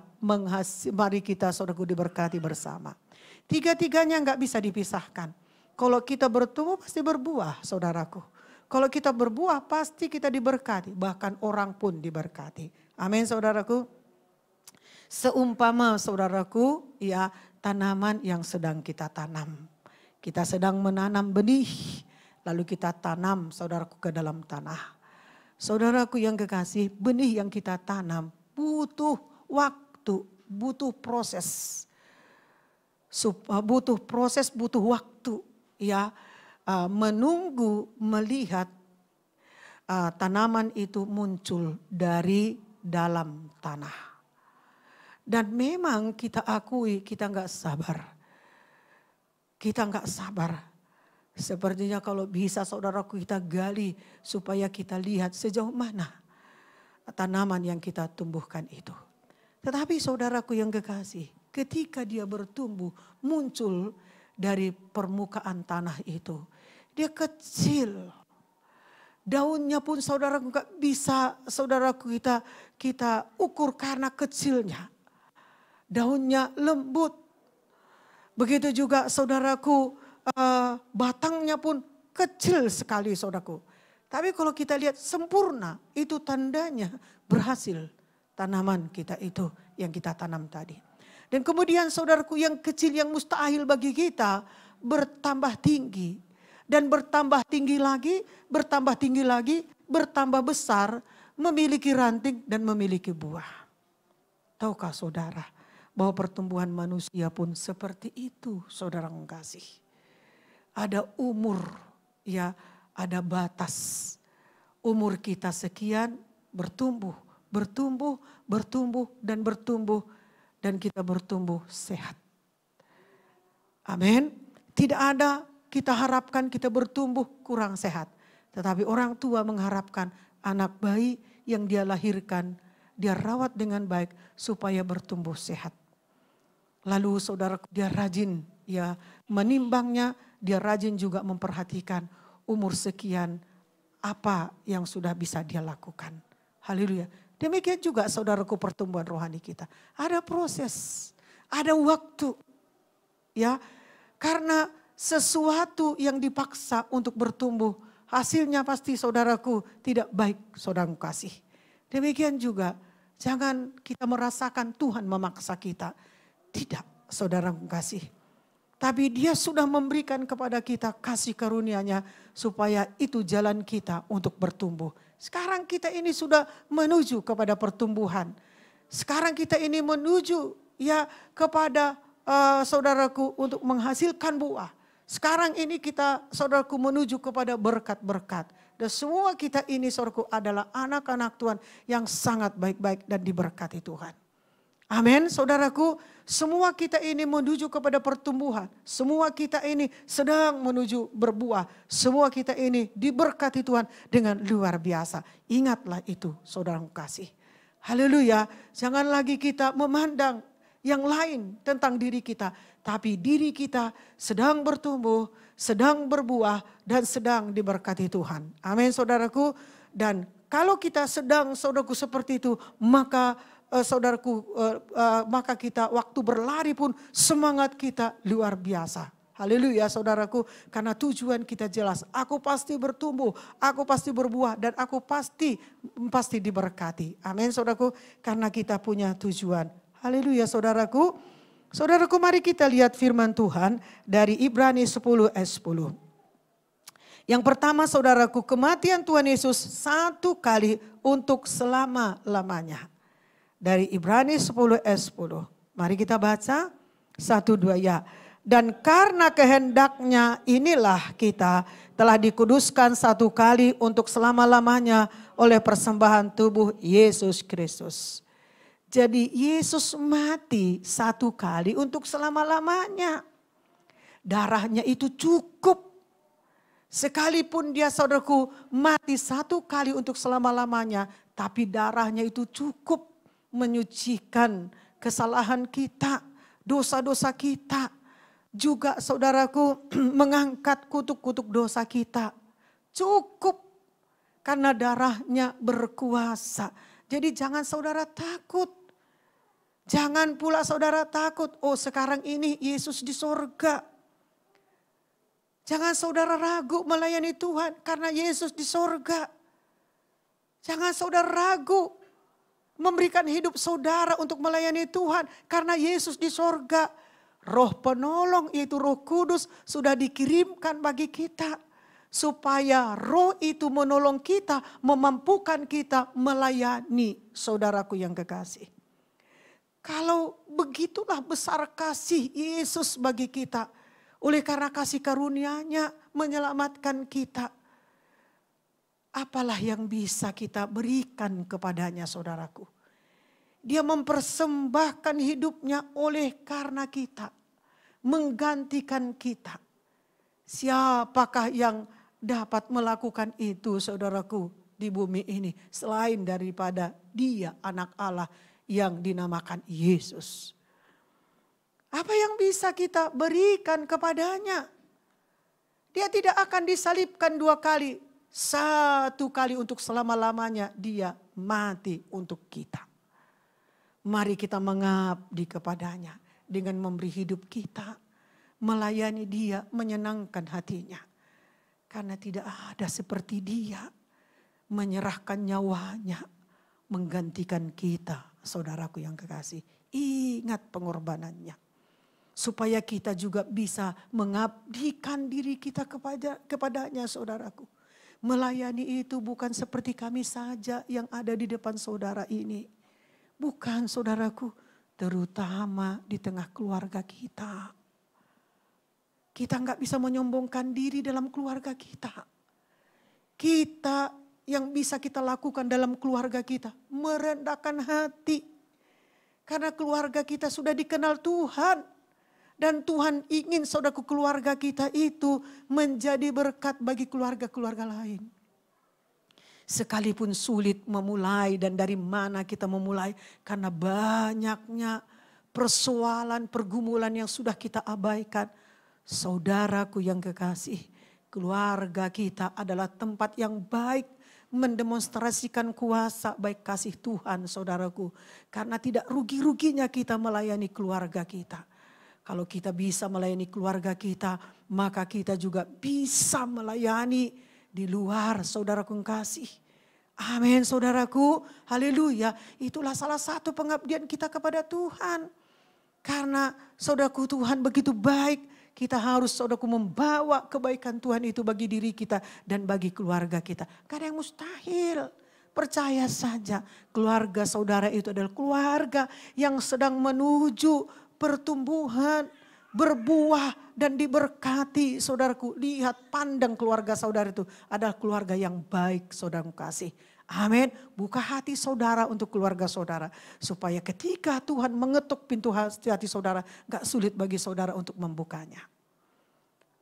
saudaraku diberkati bersama. Tiga-tiganya enggak bisa dipisahkan. Kalau kita bertumbuh pasti berbuah saudaraku. Kalau kita berbuah pasti kita diberkati, bahkan orang pun diberkati. Amin saudaraku. Seumpama saudaraku, ya tanaman yang sedang kita tanam. Kita sedang menanam benih, lalu kita tanam saudaraku ke dalam tanah. Saudaraku yang kekasih, benih yang kita tanam butuh waktu, butuh proses. Butuh waktu ya, menunggu melihat tanaman itu muncul dari dalam tanah. Dan memang kita akui kita nggak sabar. Kita nggak sabar. Sepertinya kalau bisa saudaraku kita gali supaya kita lihat sejauh mana tanaman yang kita tumbuhkan itu. Tetapi saudaraku yang kekasih, ketika dia bertumbuh muncul dari permukaan tanah itu. Dia kecil. Daunnya pun saudaraku nggak bisa saudaraku kita ukur karena kecilnya. Daunnya lembut. Begitu juga saudaraku batangnya pun kecil sekali saudaraku. Tapi kalau kita lihat sempurna itu tandanya berhasil tanaman kita itu yang kita tanam tadi. Dan kemudian saudaraku yang kecil yang mustahil bagi kita bertambah tinggi. Dan bertambah tinggi lagi, bertambah besar, memiliki ranting dan memiliki buah. Tahukah saudara bahwa pertumbuhan manusia pun seperti itu saudara mengasihi. Ada umur, ya ada batas. Umur kita sekian bertumbuh dan kita bertumbuh sehat. Amin. Tidak ada kita harapkan kita bertumbuh kurang sehat. Tetapi orang tua mengharapkan anak bayi yang dia lahirkan, dia rawat dengan baik supaya bertumbuh sehat. Lalu saudara dia rajin ya menimbangnya, dia rajin juga memperhatikan umur sekian apa yang sudah bisa dia lakukan. Haleluya. Demikian juga saudaraku pertumbuhan rohani kita. Ada proses, ada waktu. Ya, karena sesuatu yang dipaksa untuk bertumbuh, hasilnya pasti saudaraku tidak baik saudaraku kasih. Demikian juga jangan kita merasakan Tuhan memaksa kita. Tidak saudaraku kasih. Tapi dia sudah memberikan kepada kita kasih karunia-Nya supaya itu jalan kita untuk bertumbuh. Sekarang kita ini sudah menuju kepada pertumbuhan. Sekarang kita ini menuju ya kepada saudaraku untuk menghasilkan buah. Sekarang ini kita saudaraku menuju kepada berkat-berkat. Dan semua kita ini saudaraku adalah anak-anak Tuhan yang sangat baik-baik dan diberkati Tuhan. Amin saudaraku, semua kita ini menuju kepada pertumbuhan. Semua kita ini sedang menuju berbuah. Semua kita ini diberkati Tuhan dengan luar biasa. Ingatlah itu saudaraku kasih. Haleluya, jangan lagi kita memandang yang lain tentang diri kita. Tapi diri kita sedang bertumbuh, sedang berbuah dan sedang diberkati Tuhan. Amin saudaraku. Dan kalau kita sedang saudaraku seperti itu, maka maka kita waktu berlari pun semangat kita luar biasa. Haleluya saudaraku, karena tujuan kita jelas. Aku pasti bertumbuh, aku pasti berbuah dan aku pasti diberkati. Amin saudaraku, karena kita punya tujuan. Haleluya saudaraku. Saudaraku mari kita lihat firman Tuhan dari Ibrani 10 ayat 10. Yang pertama saudaraku, kematian Tuhan Yesus satu kali untuk selama-lamanya. Dari Ibrani 10 ayat 10. Mari kita baca 1-2 ya. Dan karena kehendaknya inilah kita telah dikuduskan satu kali untuk selama-lamanya oleh persembahan tubuh Yesus Kristus. Jadi Yesus mati satu kali untuk selama-lamanya. Darahnya itu cukup. Sekalipun dia saudaraku mati satu kali untuk selama-lamanya. Tapi darahnya itu cukup menyucikan kesalahan kita, dosa-dosa kita. Juga saudaraku mengangkat kutuk-kutuk dosa kita. Cukup karena darahnya berkuasa. Jadi jangan saudara takut. Jangan pula saudara takut, oh sekarang ini Yesus di sorga. Jangan saudara ragu melayani Tuhan karena Yesus di sorga. Jangan saudara ragu. memberikan hidup saudara untuk melayani Tuhan. Karena Yesus di sorga, Roh penolong yaitu Roh Kudus sudah dikirimkan bagi kita. Supaya roh itu menolong kita, memampukan kita melayani saudaraku yang kekasih. Kalau begitulah besar kasih Yesus bagi kita. Oleh karena kasih karunia-Nya menyelamatkan kita. Apalah yang bisa kita berikan kepadanya saudaraku. Dia mempersembahkan hidupnya oleh karena kita. Menggantikan kita. Siapakah yang dapat melakukan itu saudaraku di bumi ini. Selain daripada Dia anak Allah yang dinamakan Yesus. Apa yang bisa kita berikan kepadanya? Dia tidak akan disalibkan 2 kali. 1 kali untuk selama-lamanya dia mati untuk kita. Mari kita mengabdi kepadanya dengan memberi hidup kita. Melayani dia, menyenangkan hatinya. Karena tidak ada seperti dia menyerahkan nyawanya. Menggantikan kita, saudaraku yang kekasih. Ingat pengorbanannya. Supaya kita juga bisa mengabdikan diri kita kepadanya saudaraku. Melayani itu bukan seperti kami saja yang ada di depan saudara ini. Bukan saudaraku, terutama di tengah keluarga kita. Kita nggak bisa menyombongkan diri dalam keluarga kita. Kita yang bisa kita lakukan dalam keluarga kita, merendahkan hati. Karena keluarga kita sudah dikenal Tuhan. Dan Tuhan ingin saudaraku keluarga kita itu menjadi berkat bagi keluarga-keluarga lain. Sekalipun sulit memulai dan dari mana kita memulai. Karena banyaknya persoalan, pergumulan yang sudah kita abaikan. Saudaraku yang kekasih, keluarga kita adalah tempat yang baik. Mendemonstrasikan kuasa baik kasih Tuhan saudaraku. Karena tidak rugi-ruginya kita melayani keluarga kita. Kalau kita bisa melayani keluarga kita, maka kita juga bisa melayani di luar saudaraku yang kasih. Amin saudaraku, haleluya. Itulah salah satu pengabdian kita kepada Tuhan. Karena saudaraku Tuhan begitu baik, kita harus saudaraku membawa kebaikan Tuhan itu bagi diri kita dan bagi keluarga kita. Gak ada yang mustahil. Percaya saja keluarga saudara itu adalah keluarga yang sedang menuju pertumbuhan, berbuah dan diberkati saudaraku. Lihat pandang keluarga saudara itu adalah keluarga yang baik saudaraku kasih. Amin. Buka hati saudara untuk keluarga saudara. Supaya ketika Tuhan mengetuk pintu hati saudara, gak sulit bagi saudara untuk membukanya.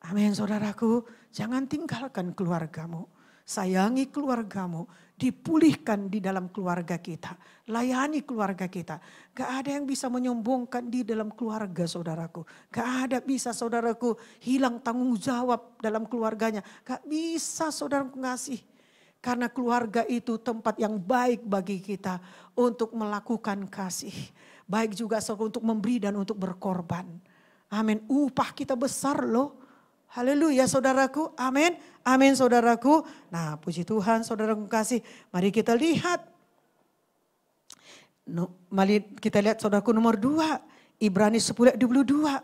Amin saudaraku. Jangan tinggalkan keluargamu. Sayangi keluargamu, dipulihkan di dalam keluarga kita. Layani keluarga kita. Gak ada yang bisa menyombongkan di dalam keluarga saudaraku. Gak ada bisa saudaraku hilang tanggung jawab dalam keluarganya. Gak bisa saudaraku ngasih. Karena keluarga itu tempat yang baik bagi kita untuk melakukan kasih. Baik juga untuk memberi dan untuk berkorban. Amin. Upah kita besar loh. Haleluya saudaraku, amin, amin saudaraku. Nah puji Tuhan saudaraku kasih, mari kita lihat. Mari kita lihat saudaraku nomor 2, Ibrani 10:22.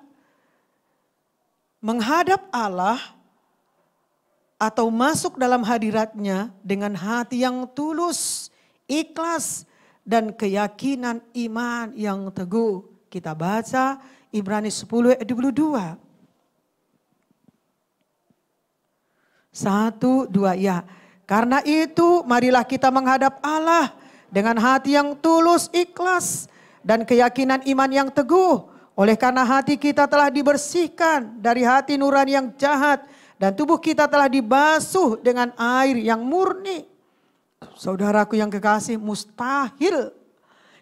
Menghadap Allah atau masuk dalam hadiratnya dengan hati yang tulus, ikhlas dan keyakinan iman yang teguh. Kita baca Ibrani 10:22. 1, 2 ya. Karena itu marilah kita menghadap Allah dengan hati yang tulus, ikhlas dan keyakinan iman yang teguh. Oleh karena hati kita telah dibersihkan dari hati nurani yang jahat dan tubuh kita telah dibasuh dengan air yang murni. Saudaraku yang kekasih, mustahil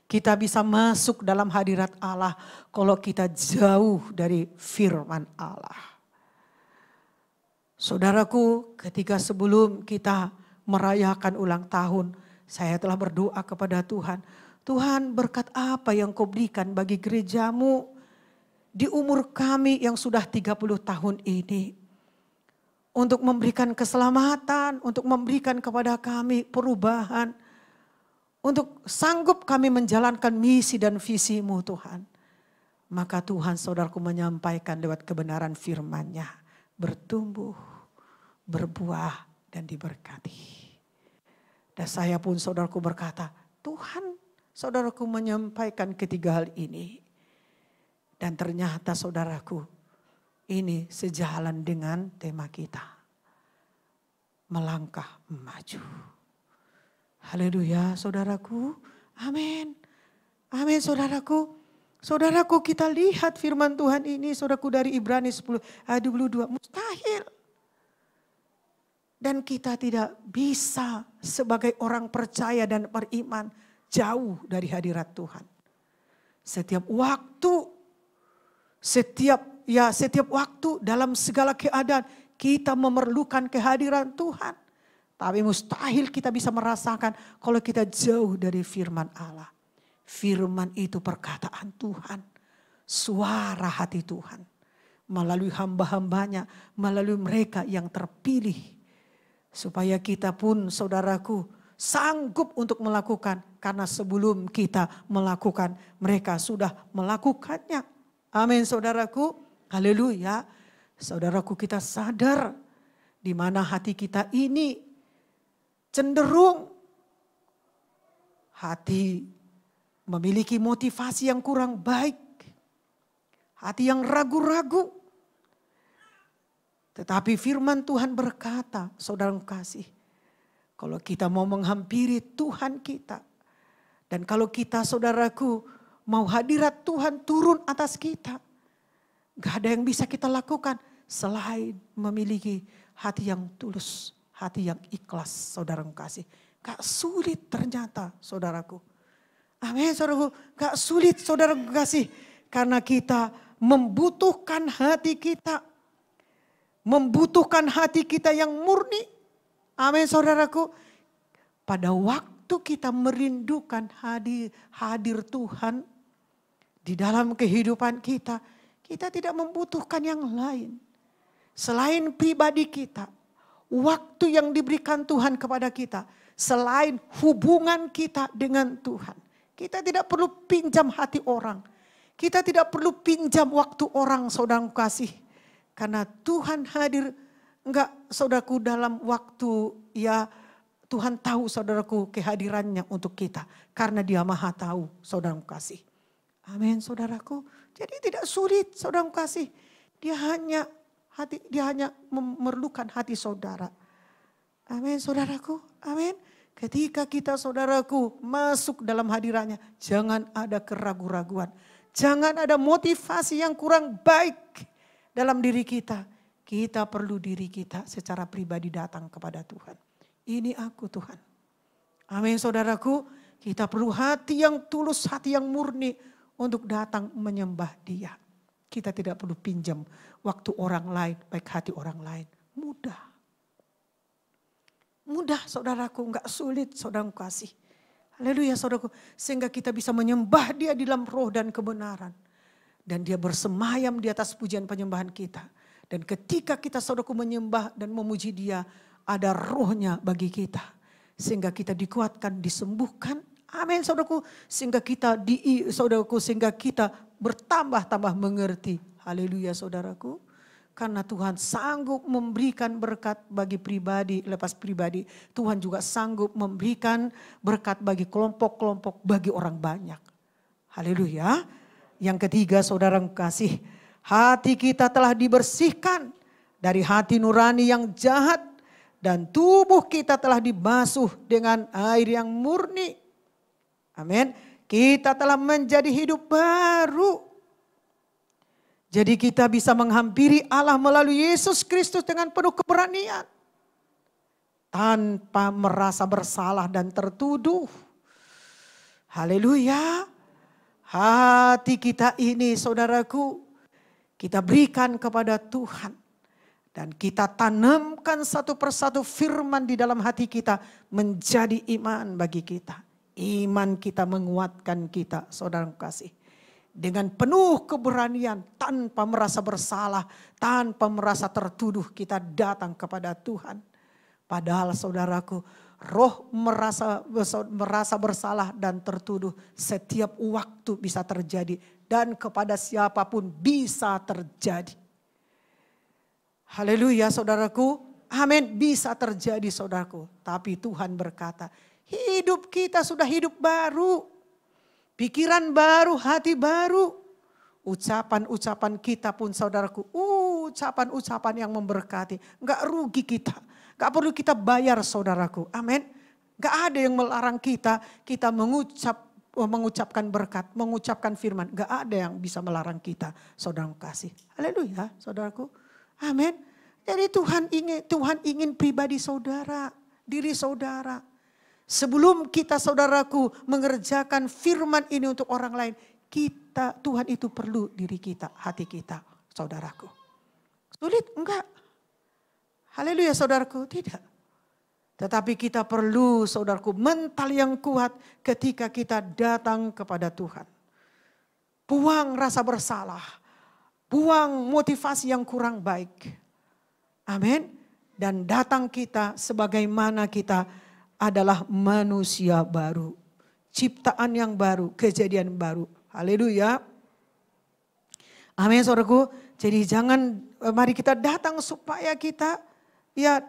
kita bisa masuk dalam hadirat Allah kalau kita jauh dari firman Allah. Saudaraku, ketika sebelum kita merayakan ulang tahun, saya telah berdoa kepada Tuhan. Tuhan, berkat apa yang Kau berikan bagi gerejamu di umur kami yang sudah 30 tahun ini. Untuk memberikan keselamatan, untuk memberikan kepada kami perubahan. untuk sanggup kami menjalankan misi dan visi-Mu Tuhan. Maka Tuhan saudaraku menyampaikan lewat kebenaran firman-Nya. Bertumbuh, berbuah dan diberkati. Dan saya pun saudaraku berkata, Tuhan saudaraku menyampaikan ketiga hal ini. Dan ternyata saudaraku ini sejalan dengan tema kita. Melangkah maju. Haleluya saudaraku. Amin. Amin saudaraku. Saudaraku kita lihat firman Tuhan ini saudaraku dari Ibrani 10 ayat 22. Mustahil. Dan kita tidak bisa sebagai orang percaya dan beriman jauh dari hadirat Tuhan. Setiap waktu dalam segala keadaan kita memerlukan kehadiran Tuhan. Tapi mustahil kita bisa merasakan kalau kita jauh dari firman Allah. Firman itu perkataan Tuhan. Suara hati Tuhan. Melalui hamba-hambanya, melalui mereka yang terpilih. Supaya kita pun saudaraku sanggup untuk melakukan. Karena sebelum kita melakukan, mereka sudah melakukannya. Amin saudaraku. Haleluya. Saudaraku kita sadar di mana hati kita ini cenderung hati memiliki motivasi yang kurang baik. Hati yang ragu-ragu. Tetapi firman Tuhan berkata, saudara kasih, kalau kita mau menghampiri Tuhan kita. Dan kalau kita saudaraku mau hadirat Tuhan turun atas kita. Gak ada yang bisa kita lakukan selain memiliki hati yang tulus. Hati yang ikhlas saudara kasih. Gak sulit ternyata saudaraku. Amin saudaraku. Gak sulit saudara kasih. Karena kita membutuhkan hati kita. Membutuhkan hati kita yang murni. Amin saudaraku. Pada waktu kita merindukan hadir Tuhan di dalam kehidupan kita, kita tidak membutuhkan yang lain. Selain pribadi kita, waktu yang diberikan Tuhan kepada kita, selain hubungan kita dengan Tuhan. Kita tidak perlu pinjam hati orang. Kita tidak perlu pinjam waktu orang saudara kasih. Karena Tuhan hadir, enggak saudaraku dalam waktu ya Tuhan tahu saudaraku kehadirannya untuk kita. Karena dia maha tahu saudara kasih. Amin saudaraku. Jadi tidak sulit saudara kasih. Dia hanya memerlukan hati saudara. Amin saudaraku. Amin. Ketika kita saudaraku masuk dalam hadirannya. Jangan ada keraguan-raguan. Jangan ada motivasi yang kurang baik dalam diri kita. Kita perlu diri kita secara pribadi datang kepada Tuhan. Ini aku Tuhan. Amin saudaraku. Kita perlu hati yang tulus, hati yang murni untuk datang menyembah Dia. Kita tidak perlu pinjam waktu orang lain, baik hati orang lain. Mudah. Mudah saudaraku, enggak sulit saudara kasih. Haleluya saudaraku. Sehingga kita bisa menyembah Dia di dalam roh dan kebenaran. Dan Dia bersemayam di atas pujian penyembahan kita. Dan ketika kita saudaraku menyembah dan memuji Dia, ada rohnya bagi kita. Sehingga kita dikuatkan, disembuhkan. Amin saudaraku. Sehingga kita bertambah-tambah mengerti. Haleluya saudaraku. Karena Tuhan sanggup memberikan berkat bagi pribadi, lepas pribadi. Tuhan juga sanggup memberikan berkat bagi kelompok-kelompok, bagi orang banyak. Haleluya. Yang ketiga saudara kasih. Hati kita telah dibersihkan dari hati nurani yang jahat. Dan tubuh kita telah dibasuh dengan air yang murni. Amin. Kita telah menjadi hidup baru. Jadi kita bisa menghampiri Allah melalui Yesus Kristus dengan penuh keberanian. Tanpa merasa bersalah dan tertuduh. Haleluya. Hati kita ini saudaraku, kita berikan kepada Tuhan. Dan kita tanamkan satu persatu firman di dalam hati kita menjadi iman bagi kita. Iman kita menguatkan kita, saudara kasih. Dengan penuh keberanian, tanpa merasa bersalah, tanpa merasa tertuduh, kita datang kepada Tuhan. Padahal saudaraku, roh merasa bersalah dan tertuduh setiap waktu bisa terjadi. Dan kepada siapapun bisa terjadi. Haleluya saudaraku. Amin, bisa terjadi saudaraku. Tapi Tuhan berkata, hidup kita sudah hidup baru. Pikiran baru, hati baru. Ucapan-ucapan kita pun saudaraku, ucapan-ucapan yang memberkati. Enggak rugi kita, enggak perlu kita bayar saudaraku, amin. Enggak ada yang melarang kita mengucapkan berkat, mengucapkan firman. Enggak ada yang bisa melarang kita, saudara kasih. Haleluya saudaraku, amin. Jadi Tuhan ingin pribadi saudara, diri saudara. Sebelum kita saudaraku mengerjakan firman ini untuk orang lain, Tuhan itu perlu diri kita, hati kita, saudaraku. Sulit? Enggak. Haleluya saudaraku, tidak. Tetapi kita perlu saudaraku mental yang kuat ketika kita datang kepada Tuhan. Buang rasa bersalah, buang motivasi yang kurang baik. Amin. Dan datang kita sebagaimana kita adalah manusia baru. Ciptaan yang baru, kejadian baru. Haleluya. Amin saudaraku. Jadi mari kita datang supaya kita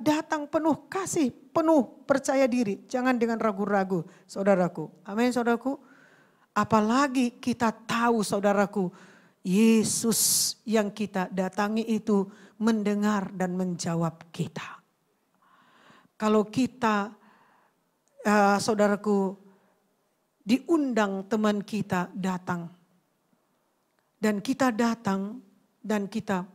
datang penuh kasih, penuh percaya diri. Jangan dengan ragu-ragu saudaraku. Amin saudaraku. Apalagi kita tahu saudaraku, Yesus yang kita datangi itu mendengar dan menjawab kita. Kalau kita saudaraku diundang teman kita datang. Dan kita datang dan kita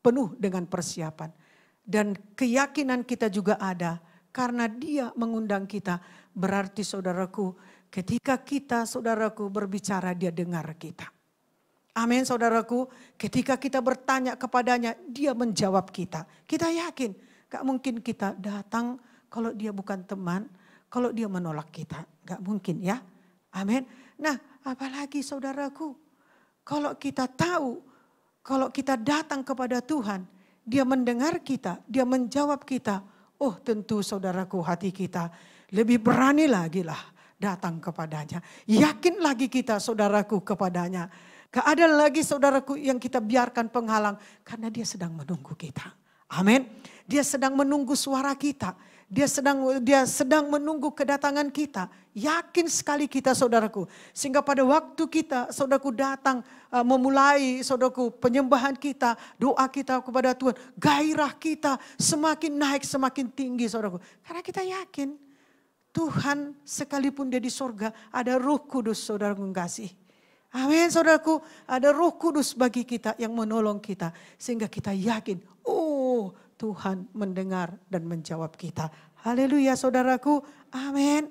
penuh dengan persiapan. Dan keyakinan kita juga ada karena dia mengundang kita. Berarti saudaraku ketika kita saudaraku berbicara dia dengar kita. Amin saudaraku, ketika kita bertanya kepadanya dia menjawab kita. Kita yakin gak mungkin kita datang kalau dia bukan teman. Kalau dia menolak kita, gak mungkin ya. Amin. Nah apalagi saudaraku, kalau kita tahu, kalau kita datang kepada Tuhan, dia mendengar kita, dia menjawab kita. Oh tentu saudaraku hati kita lebih berani lagi lah datang kepadanya. Yakin lagi kita saudaraku kepadanya. Gak ada lagi saudaraku yang kita biarkan penghalang karena dia sedang menunggu kita. Amin. Dia sedang menunggu suara kita. Dia sedang menunggu kedatangan kita. Yakin sekali kita saudaraku. Sehingga pada waktu kita saudaraku datang memulai saudaraku penyembahan kita. Doa kita kepada Tuhan. Gairah kita semakin naik semakin tinggi saudaraku. Karena kita yakin Tuhan sekalipun dia di sorga ada Roh Kudus saudaraku kasih. Amin saudaraku, ada Roh Kudus bagi kita yang menolong kita. Sehingga kita yakin, oh Tuhan mendengar dan menjawab kita. Haleluya saudaraku, amin.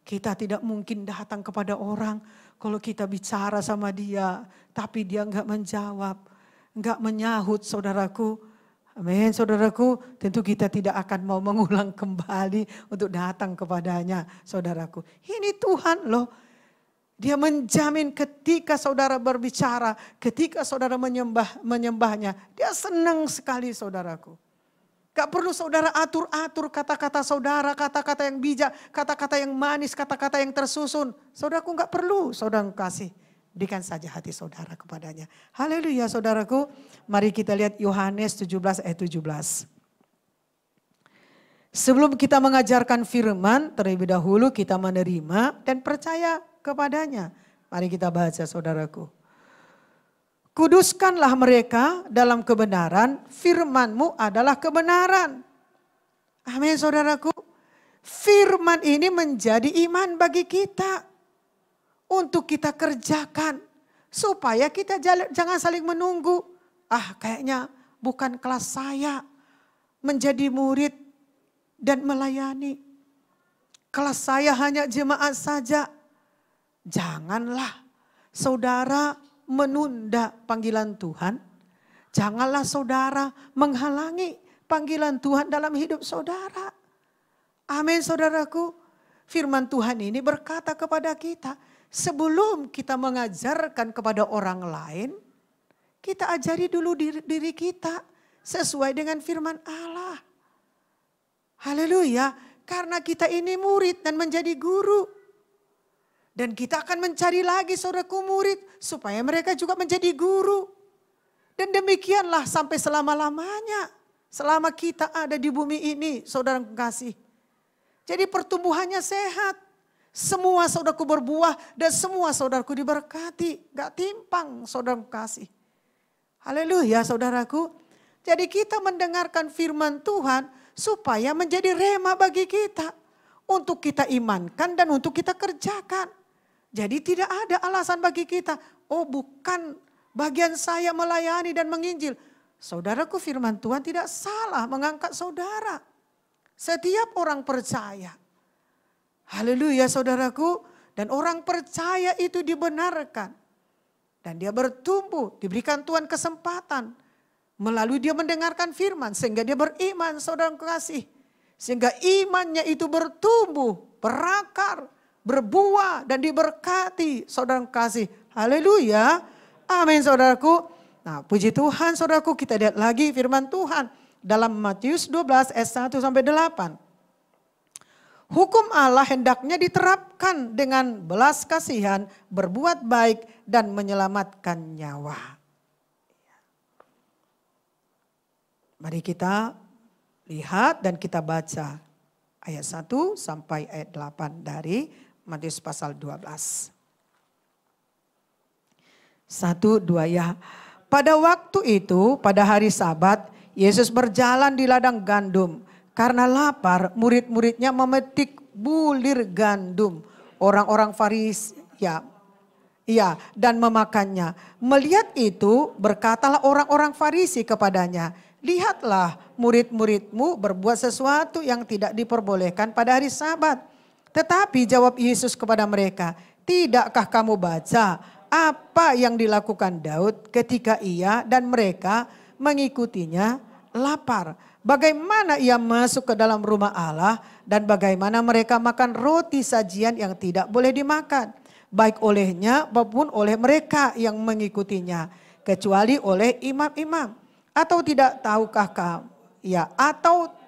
Kita tidak mungkin datang kepada orang kalau kita bicara sama dia. Tapi dia enggak menjawab, enggak menyahut saudaraku. Amin saudaraku, tentu kita tidak akan mau mengulang kembali untuk datang kepadanya saudaraku. Ini Tuhan loh. Dia menjamin ketika saudara berbicara, ketika saudara menyembahnya, dia senang sekali saudaraku. Gak perlu saudara atur-atur kata-kata saudara, kata-kata yang bijak, kata-kata yang manis, kata-kata yang tersusun. Saudaraku gak perlu saudara kasih. Berikan saja hati saudara kepadanya. Haleluya saudaraku. Mari kita lihat Yohanes 17 ayat 17. Sebelum kita mengajarkan firman, terlebih dahulu kita menerima dan percaya kepadanya. Mari kita baca saudaraku. Kuduskanlah mereka dalam kebenaran, firman-Mu adalah kebenaran. Amin saudaraku. Firman ini menjadi iman bagi kita. Untuk kita kerjakan. Supaya kita jangan saling menunggu. Kayaknya bukan kelas saya menjadi murid dan melayani. Kelas saya hanya jemaat saja. Janganlah saudara menunda panggilan Tuhan. Janganlah saudara menghalangi panggilan Tuhan dalam hidup saudara. Amin saudaraku. Firman Tuhan ini berkata kepada kita. Sebelum kita mengajarkan kepada orang lain. Kita ajari dulu diri kita. Sesuai dengan firman Allah. Haleluya. Karena kita ini murid dan menjadi guru. Dan kita akan mencari lagi saudaraku murid supaya mereka juga menjadi guru. Dan demikianlah sampai selama-lamanya. Selama kita ada di bumi ini, saudara kasih. Jadi pertumbuhannya sehat. Semua saudaraku berbuah dan semua saudaraku diberkati. Gak timpang saudara kasih. Haleluya saudaraku. Jadi kita mendengarkan firman Tuhan supaya menjadi rema bagi kita. Untuk kita imankan dan untuk kita kerjakan. Jadi tidak ada alasan bagi kita. Oh bukan bagian saya melayani dan menginjil. Saudaraku firman Tuhan tidak salah mengangkat saudara. Setiap orang percaya. Haleluya saudaraku. Dan orang percaya itu dibenarkan. Dan dia bertumbuh, diberikan Tuhan kesempatan. Melalui dia mendengarkan firman sehingga dia beriman saudara kasih. Sehingga imannya itu bertumbuh, berakar, berbuah dan diberkati saudara kasih. Haleluya. Amin saudaraku. Nah puji Tuhan saudaraku, kita lihat lagi firman Tuhan dalam Matius 12 ayat 1 sampai 8. Hukum Allah hendaknya diterapkan dengan belas kasihan, berbuat baik dan menyelamatkan nyawa. Mari kita lihat dan kita baca ayat 1 sampai ayat 8 dari Matius pasal 12. 1, 2 ya. Pada waktu itu, pada hari Sabat, Yesus berjalan di ladang gandum. Karena lapar, murid-muridnya memetik bulir gandum. Orang-orang Farisi, dan memakannya. Melihat itu, berkatalah orang-orang Farisi kepadanya, lihatlah murid-muridmu berbuat sesuatu yang tidak diperbolehkan pada hari Sabat. Tetapi jawab Yesus kepada mereka, tidakkah kamu baca apa yang dilakukan Daud ketika ia dan mereka mengikutinya lapar? Bagaimana ia masuk ke dalam rumah Allah dan bagaimana mereka makan roti sajian yang tidak boleh dimakan. Baik olehnya maupun oleh mereka yang mengikutinya. Kecuali oleh imam-imam. Atau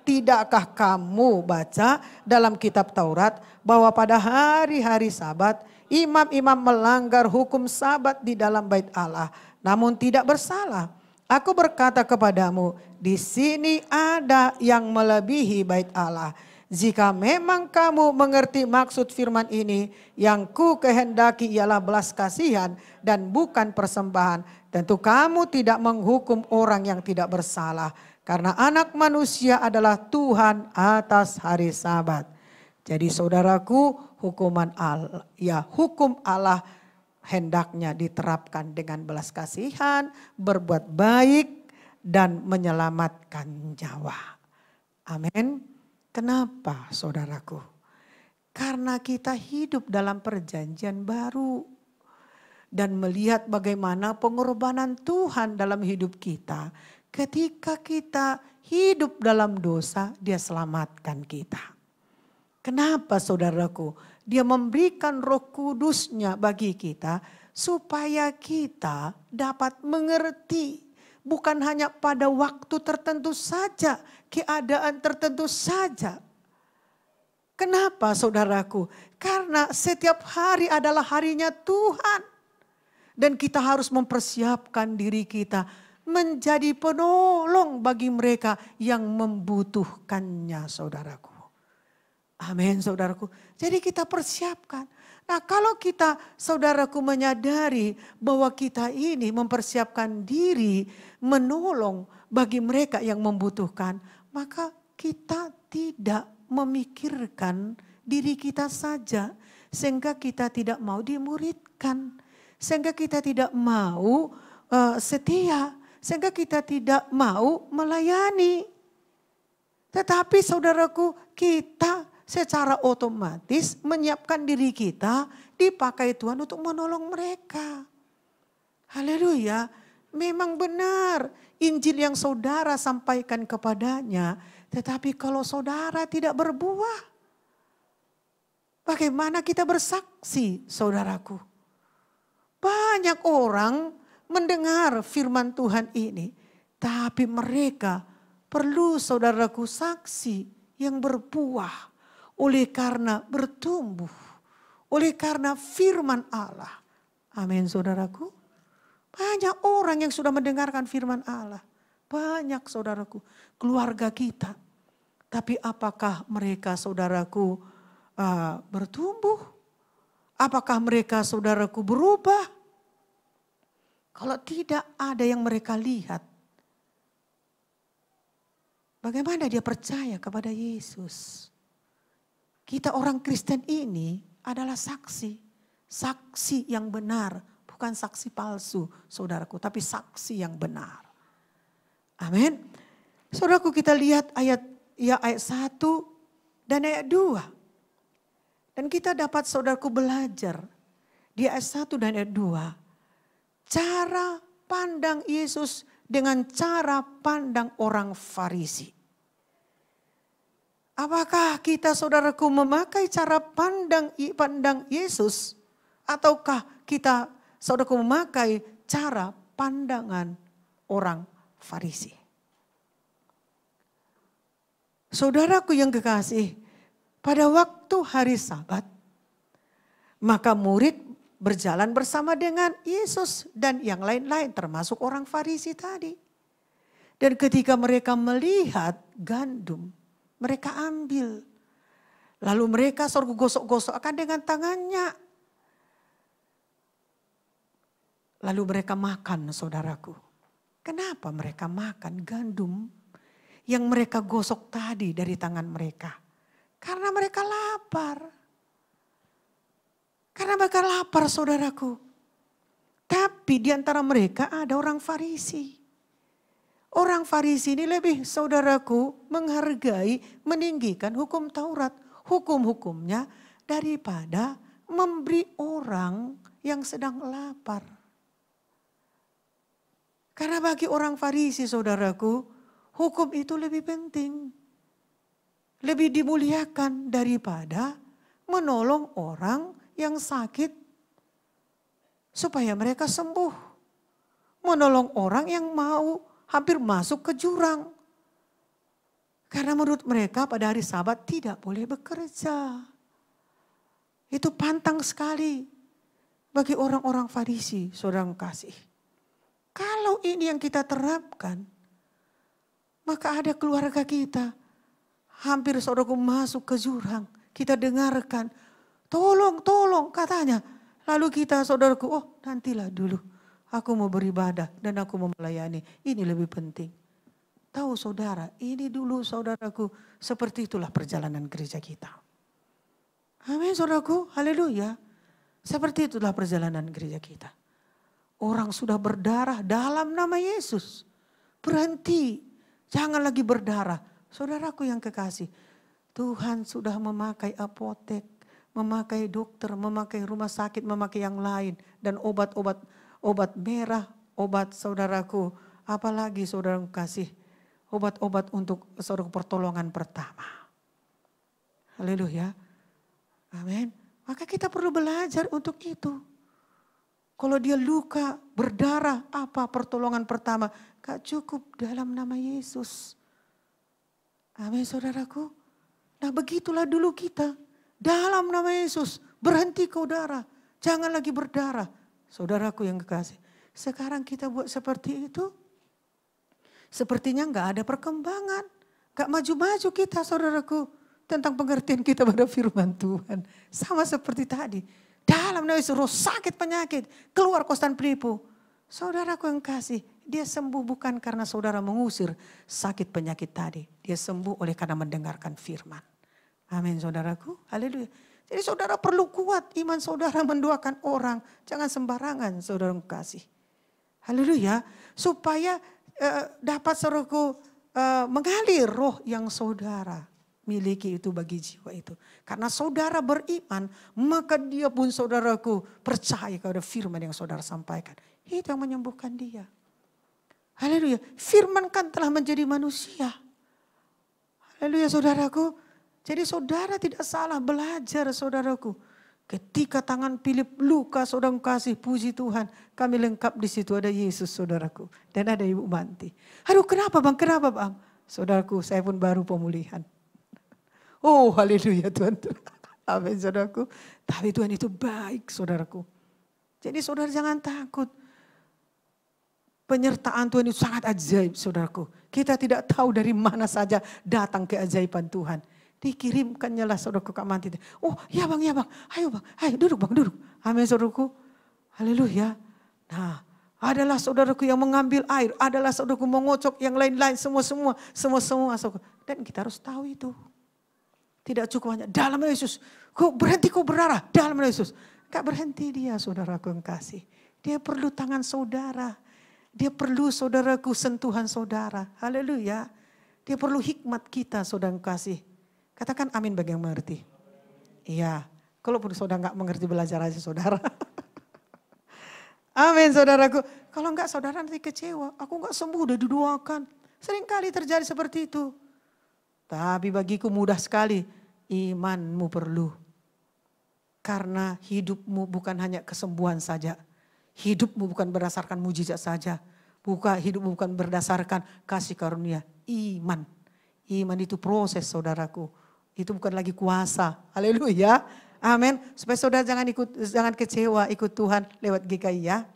tidakkah kamu baca dalam kitab Taurat bahwa pada hari-hari Sabat imam-imam melanggar hukum Sabat di dalam bait Allah namun tidak bersalah. Aku berkata kepadamu, di sini ada yang melebihi bait Allah. Jika memang kamu mengerti maksud firman ini, yang ku kehendaki ialah belas kasihan dan bukan persembahan. Tentu kamu tidak menghukum orang yang tidak bersalah. Karena anak manusia adalah Tuhan atas hari Sabat. Jadi saudaraku, hukum Allah hendaknya diterapkan dengan belas kasihan, berbuat baik dan menyelamatkan nyawa. Amin. Kenapa saudaraku? Karena kita hidup dalam perjanjian baru. Dan melihat bagaimana pengorbanan Tuhan dalam hidup kita. Ketika kita hidup dalam dosa, dia selamatkan kita. Kenapa saudaraku? Dia memberikan Roh Kudus-Nya bagi kita supaya kita dapat mengerti. Bukan hanya pada waktu tertentu saja, keadaan tertentu saja. Kenapa saudaraku? Karena setiap hari adalah harinya Tuhan. Dan kita harus mempersiapkan diri kita menjadi penolong bagi mereka yang membutuhkannya saudaraku. Amin saudaraku. Jadi kita persiapkan. Nah kalau kita saudaraku menyadari bahwa kita ini mempersiapkan diri menolong bagi mereka yang membutuhkan. Maka kita tidak memikirkan diri kita saja. Sehingga kita tidak mau dimuridkan. Sehingga kita tidak mau setia. Sehingga kita tidak mau melayani. Tetapi saudaraku kita secara otomatis menyiapkan diri kita dipakai Tuhan untuk menolong mereka. Haleluya. Memang benar Injil yang saudara sampaikan kepadanya. Tetapi kalau saudara tidak berbuah, bagaimana kita bersaksi saudaraku? Banyak orang mendengar firman Tuhan ini. Tapi mereka perlu saudaraku saksi yang berbuah. oleh karena bertumbuh, oleh karena firman Allah. Amin saudaraku. Banyak orang yang sudah mendengarkan firman Allah. Banyak saudaraku, keluarga kita. Tapi apakah mereka saudaraku bertumbuh? Apakah mereka saudaraku berubah? Kalau tidak ada yang mereka lihat, bagaimana dia percaya kepada Yesus? Kita orang Kristen ini adalah saksi. Saksi yang benar, bukan saksi palsu saudaraku, tapi saksi yang benar. Amin. Saudaraku, kita lihat ayat 1 dan ayat 2. Dan kita dapat saudaraku belajar di ayat 1 dan ayat 2. Cara pandang Yesus dengan cara pandang orang Farisi. Apakah kita saudaraku memakai cara pandang Yesus, ataukah kita saudaraku memakai cara pandangan orang Farisi? Saudaraku yang kekasih, pada waktu hari Sabat, maka murid berjalan bersama dengan Yesus dan yang lain-lain termasuk orang Farisi tadi. Dan ketika mereka melihat gandum, mereka ambil. Lalu mereka sorgu gosok-gosokkan dengan tangannya. Lalu mereka makan saudaraku. Kenapa mereka makan gandum yang mereka gosok tadi dari tangan mereka? Karena mereka lapar. Karena mereka lapar saudaraku. Tapi di antara mereka ada orang Farisi. Orang Farisi ini lebih saudaraku menghargai, meninggikan hukum Taurat. Hukum-hukumnya daripada memberi orang yang sedang lapar. Karena bagi orang Farisi saudaraku, hukum itu lebih penting. Lebih dimuliakan daripada menolong orang yang sakit supaya mereka sembuh. Menolong orang yang mau hampir masuk ke jurang. Karena menurut mereka pada hari Sabat tidak boleh bekerja. Itu pantang sekali bagi orang-orang Farisi, saudara kasih. Kalau ini yang kita terapkan, maka ada keluarga kita hampir saudaraku masuk ke jurang. Kita dengarkan, tolong katanya. Lalu kita saudaraku, oh nantilah dulu. Aku mau beribadah dan aku mau melayani. Ini lebih penting. Tahu saudara, ini dulu saudaraku, seperti itulah perjalanan gereja kita. Amin saudaraku, haleluya. Seperti itulah perjalanan gereja kita. Orang sudah berdarah dalam nama Yesus. Berhenti, jangan lagi berdarah. Saudaraku yang kekasih, Tuhan sudah memakai apotek, memakai dokter, memakai rumah sakit, memakai yang lain. Dan obat merah, obat saudaraku, apalagi saudara kasih, obat-obat untuk saudara pertolongan pertama. Haleluya. Amin. Maka kita perlu belajar untuk itu. Kalau dia luka, berdarah, apa pertolongan pertama? Gak cukup dalam nama Yesus. Amin saudaraku. Nah begitulah dulu kita. Dalam nama Yesus, berhenti kau darah. Jangan lagi berdarah. Saudaraku yang kekasih. Sekarang kita buat seperti itu. Sepertinya gak ada perkembangan. Gak maju-maju kita saudaraku. Tentang pengertian kita pada firman Tuhan. Sama seperti tadi. Dalam nama Yesus, roh sakit penyakit, keluar kostan penipu. Saudaraku yang kasih, dia sembuh bukan karena saudara mengusir sakit penyakit tadi. Dia sembuh oleh karena mendengarkan firman. Amin saudaraku, haleluya. Jadi saudara perlu kuat iman saudara mendoakan orang. Jangan sembarangan saudara yang kasih. Haleluya, supaya dapat saudaraku mengalir roh yang saudara miliki itu bagi jiwa itu. Karena saudara beriman, maka dia pun saudaraku percaya kepada firman yang saudara sampaikan. Itu yang menyembuhkan dia. Haleluya. Firman kan telah menjadi manusia. Haleluya saudaraku. Jadi saudara tidak salah belajar saudaraku. Ketika tangan Philip luka saudara kasih, puji Tuhan. Kami lengkap di situ, ada Yesus saudaraku. Dan ada Ibu Manti. Aduh kenapa bang, Saudaraku saya pun baru pemulihan. Oh haleluya Tuhan. Amin saudaraku. Tapi Tuhan itu baik saudaraku. Jadi saudara jangan takut. Penyertaan Tuhan itu sangat ajaib saudaraku. Kita tidak tahu dari mana saja datang keajaiban Tuhan. Dikirimkannya lah saudaraku Kak Manti. Oh ya bang, ayo bang, ayo duduk bang, duduk. Amin saudaraku. Haleluya. Nah adalah saudaraku yang mengambil air. Adalah saudaraku mengocok yang lain-lain semua. Dan kita harus tahu itu. Tidak cukup hanya dalam nama Yesus. Kok berdarah dalam nama Yesus. Gak berhenti dia saudaraku yang kasih. Dia perlu tangan saudara. Dia perlu saudaraku sentuhan saudara. Haleluya. Dia perlu hikmat kita saudara yang kasih. Katakan amin bagi yang mengerti. Iya. Kalaupun saudara gak mengerti belajar aja saudara. Amin saudaraku. Kalau enggak saudara nanti kecewa. Aku enggak sembuh udah didoakan. Seringkali terjadi seperti itu. Tapi bagiku mudah sekali. Imanmu perlu. Karena hidupmu bukan hanya kesembuhan saja. Hidupmu bukan berdasarkan mujizat saja. Hidupmu bukan berdasarkan kasih karunia. Iman. Iman itu proses saudaraku. Itu bukan lagi kuasa. Haleluya. Amin. Supaya saudara jangan kecewa ikut Tuhan lewat GKI ya.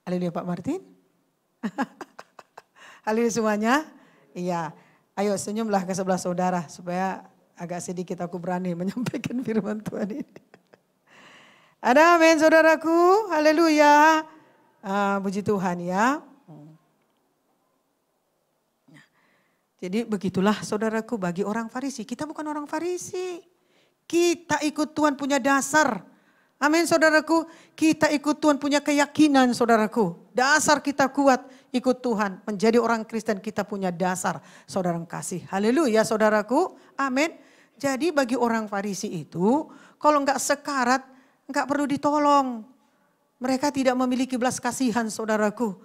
Haleluya Pak Martin. Haleluya semuanya. Iya. Ayo senyumlah ke sebelah saudara supaya agak sedikit aku berani menyampaikan firman Tuhan ini. Ada amin saudaraku. Haleluya. Puji Tuhan ya. Jadi begitulah saudaraku bagi orang Farisi. Kita bukan orang Farisi. Kita ikut Tuhan punya dasar. Amin saudaraku. Kita ikut Tuhan punya keyakinan saudaraku. Dasar kita kuat ikut Tuhan. Menjadi orang Kristen kita punya dasar. Saudara kasih. Haleluya saudaraku. Amin. Jadi bagi orang Farisi itu. Kalau enggak sekarat. Enggak perlu ditolong. Mereka tidak memiliki belas kasihan saudaraku.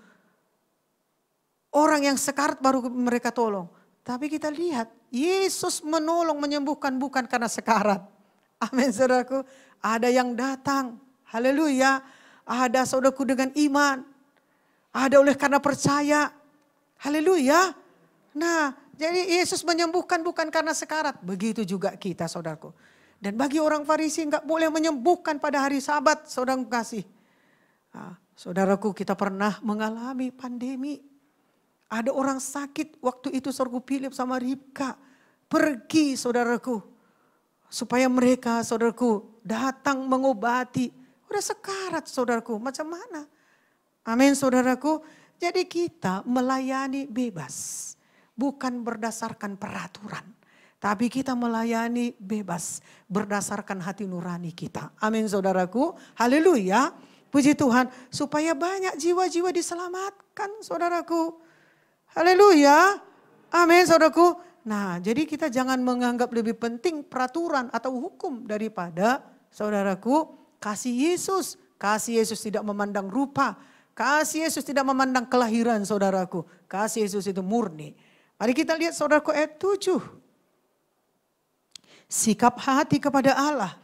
Orang yang sekarat baru mereka tolong. Tapi kita lihat Yesus menolong menyembuhkan bukan karena sekarat. Amin saudaraku. Ada yang datang. Haleluya. Ada saudaraku dengan iman. Ada oleh karena percaya. Haleluya. Nah jadi Yesus menyembuhkan bukan karena sekarat. Begitu juga kita saudaraku. Dan bagi orang Farisi enggak boleh menyembuhkan pada hari Sabat. Saudara kasih. Nah, saudaraku kita pernah mengalami pandemi. Ada orang sakit waktu itu saudaraku Philip sama Ribka. Pergi saudaraku. Supaya mereka saudaraku datang mengobati. Udah sekarat saudaraku macam mana. Amin saudaraku. Jadi kita melayani bebas. Bukan berdasarkan peraturan. Tapi kita melayani bebas. Berdasarkan hati nurani kita. Amin saudaraku. Haleluya. Puji Tuhan. Supaya banyak jiwa-jiwa diselamatkan saudaraku. Haleluya. Amin saudaraku. Nah jadi kita jangan menganggap lebih penting peraturan atau hukum daripada saudaraku kasih Yesus. Kasih Yesus tidak memandang rupa. Kasih Yesus tidak memandang kelahiran saudaraku. Kasih Yesus itu murni. Mari kita lihat saudaraku ayat 7. Sikap hati kepada Allah.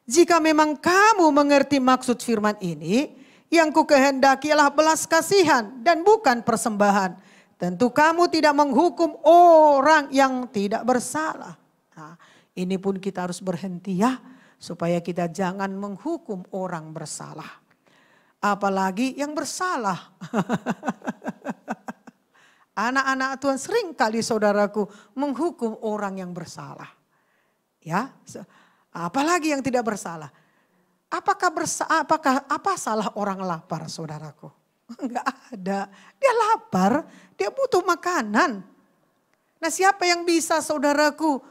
Jika memang kamu mengerti maksud firman ini. Yang ku kehendaki adalah belas kasihan dan bukan persembahan. Tentu kamu tidak menghukum orang yang tidak bersalah. Nah, ini pun kita harus berhenti ya. Supaya kita jangan menghukum orang bersalah. Apalagi yang bersalah. Anak-anak Tuhan sering kali saudaraku menghukum orang yang bersalah. Ya, apalagi yang tidak bersalah. Apa salah orang lapar saudaraku? Enggak ada. Dia lapar, dia butuh makanan. Nah siapa yang bisa saudaraku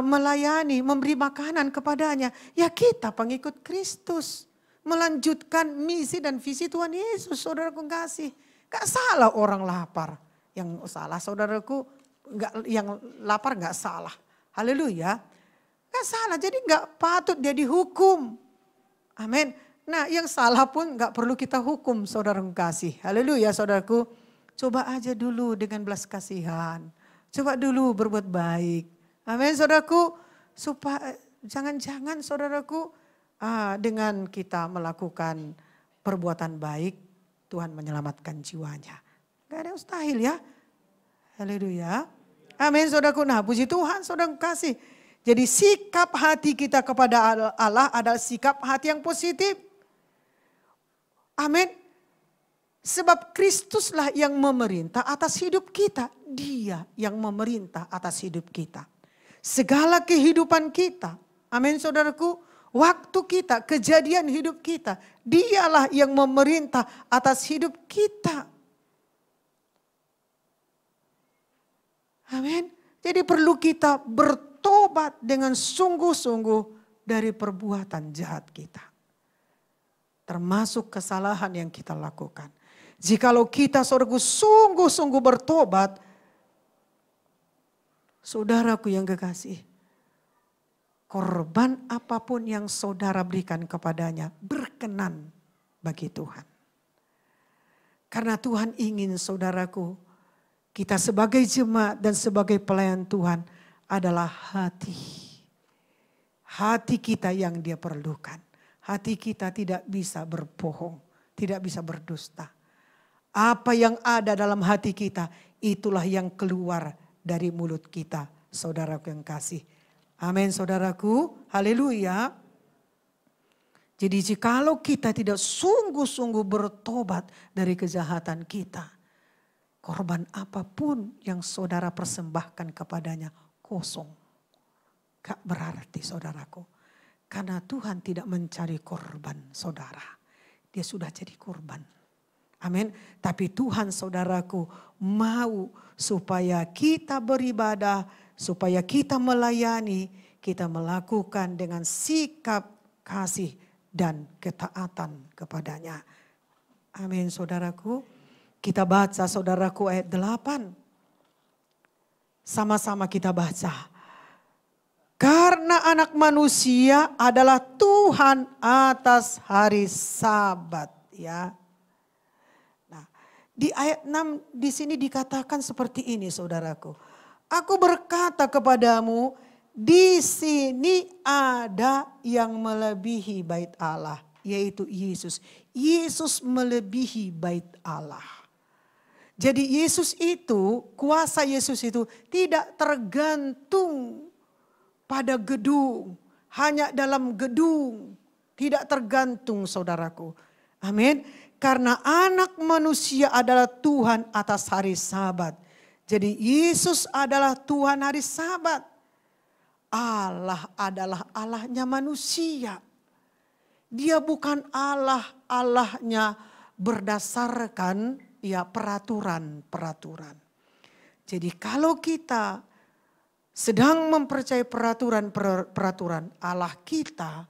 melayani, memberi makanan kepadanya? Ya kita pengikut Kristus. Melanjutkan misi dan visi Tuhan Yesus saudaraku kasih. Gak salah orang lapar. Yang salah saudaraku, yang lapar gak salah. Haleluya. Gak salah, jadi gak patut dia dihukum. Amin. Nah yang salah pun gak perlu kita hukum saudara kasih. Haleluya saudaraku. Coba aja dulu dengan belas kasihan. Coba dulu berbuat baik. Amin saudaraku. Supaya jangan-jangan saudaraku dengan kita melakukan perbuatan baik. Tuhan menyelamatkan jiwanya. Gak ada yang mustahil ya. Haleluya. Amin saudaraku. Nah puji Tuhan saudara kasih. Jadi sikap hati kita kepada Allah adalah sikap hati yang positif. Amin. Sebab Kristuslah yang memerintah atas hidup kita. Dia yang memerintah atas hidup kita. Segala kehidupan kita. Amin saudaraku. Waktu kita, kejadian hidup kita. Dialah yang memerintah atas hidup kita. Amin. Jadi perlu kita bertobat dengan sungguh-sungguh dari perbuatan jahat kita. Termasuk kesalahan yang kita lakukan. Jikalau kita saudaraku sungguh-sungguh bertobat. Saudaraku yang kekasih. Korban apapun yang saudara berikan kepadanya berkenan bagi Tuhan. Karena Tuhan ingin saudaraku, kita sebagai jemaat dan sebagai pelayan Tuhan adalah hati. Hati kita yang dia perlukan. Hati kita tidak bisa berbohong, tidak bisa berdusta. Apa yang ada dalam hati kita, itulah yang keluar dari mulut kita, saudaraku yang kasih. Amin saudaraku, haleluya. Jadi jikalau kita tidak sungguh-sungguh bertobat dari kejahatan kita, korban apapun yang saudara persembahkan kepadanya kosong. Gak berarti saudaraku. Karena Tuhan tidak mencari korban saudara. Dia sudah jadi korban. Amin. Tapi Tuhan saudaraku mau supaya kita beribadah, supaya kita melayani, kita melakukan dengan sikap kasih dan ketaatan kepadanya. Amin saudaraku. Kita baca saudaraku ayat 8. Sama-sama kita baca. Karena anak manusia adalah Tuhan atas hari Sabat. Ya. Nah, di ayat 6 di sini dikatakan seperti ini saudaraku. Aku berkata kepadamu, di sini ada yang melebihi bait Allah, yaitu Yesus. Yesus melebihi bait Allah. Jadi Yesus itu, kuasa Yesus itu tidak tergantung pada gedung. Hanya dalam gedung. Tidak tergantung saudaraku. Amin. Karena anak manusia adalah Tuhan atas hari Sabat. Jadi Yesus adalah Tuhan hari Sabat. Allah adalah Allahnya manusia. Dia bukan Allahnya berdasarkan ya peraturan-peraturan. Jadi kalau kita sedang mempercayai peraturan Allah kita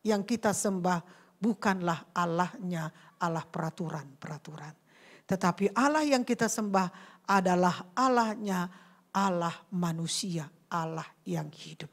yang kita sembah bukanlah Allahnya Allah peraturan-peraturan. Tetapi Allah yang kita sembah adalah Allahnya Allah manusia, Allah yang hidup.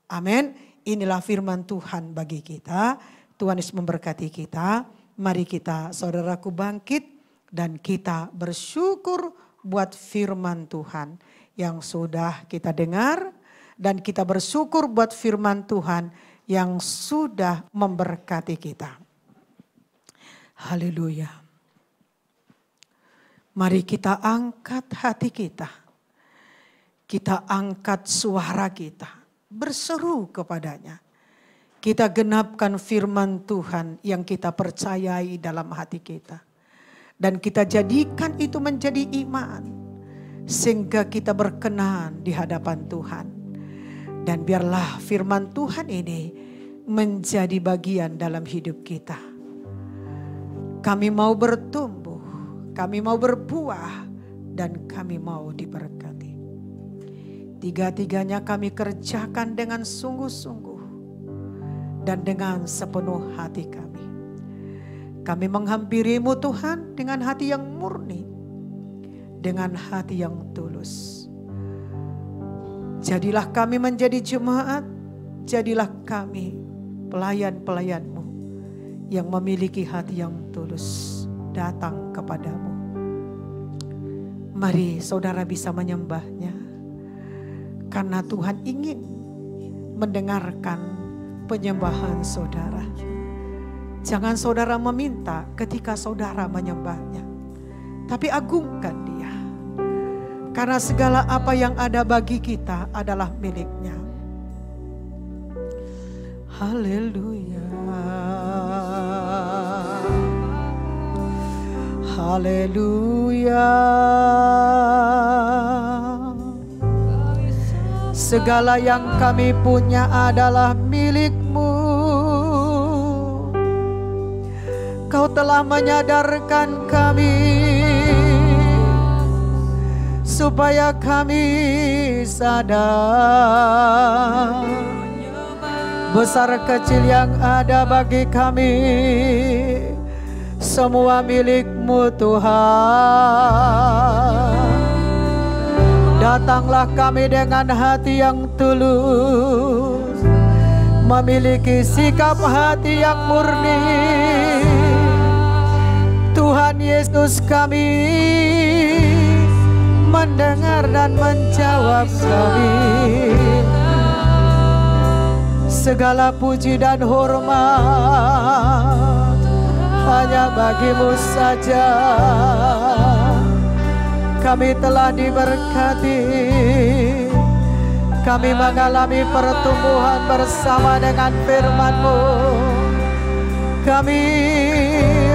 Amin. Inilah firman Tuhan bagi kita. Tuhan Yesus memberkati kita. Mari kita saudaraku bangkit dan kita bersyukur buat firman Tuhan yang sudah kita dengar. Dan kita bersyukur buat firman Tuhan yang sudah memberkati kita. Haleluya. Mari kita angkat hati kita. Kita angkat suara kita. Berseru kepadanya. Kita genapkan firman Tuhan yang kita percayai dalam hati kita. Dan kita jadikan itu menjadi iman. Sehingga kita berkenan di hadapan Tuhan. Dan biarlah firman Tuhan ini menjadi bagian dalam hidup kita. Kami mau bertumbuh. Kami mau berbuah dan kami mau diberkati. Tiga-tiganya kami kerjakan dengan sungguh-sungguh dan dengan sepenuh hati kami. Kami menghampirimu Tuhan dengan hati yang murni, dengan hati yang tulus. Jadilah kami menjadi jemaat, jadilah kami pelayan-pelayanmu yang memiliki hati yang tulus. Datang kepadamu. Mari saudara bisa menyembahnya. Karena Tuhan ingin mendengarkan penyembahan saudara. Jangan saudara meminta ketika saudara menyembahnya. Tapi agungkan dia. Karena segala apa yang ada bagi kita adalah miliknya. Haleluya. Haleluya. Segala yang kami punya adalah milik-Mu. Kau telah menyadarkan kami supaya kami sadar besar kecil yang ada bagi kami semua milik-Mu Tuhan. Datanglah kami dengan hati yang tulus, memiliki sikap hati yang murni. Tuhan Yesus, kami mendengar dan menjawab kami. Segala puji dan hormat hanya bagi-Mu saja. Kami telah diberkati, kami mengalami pertumbuhan bersama dengan firman-Mu. Kami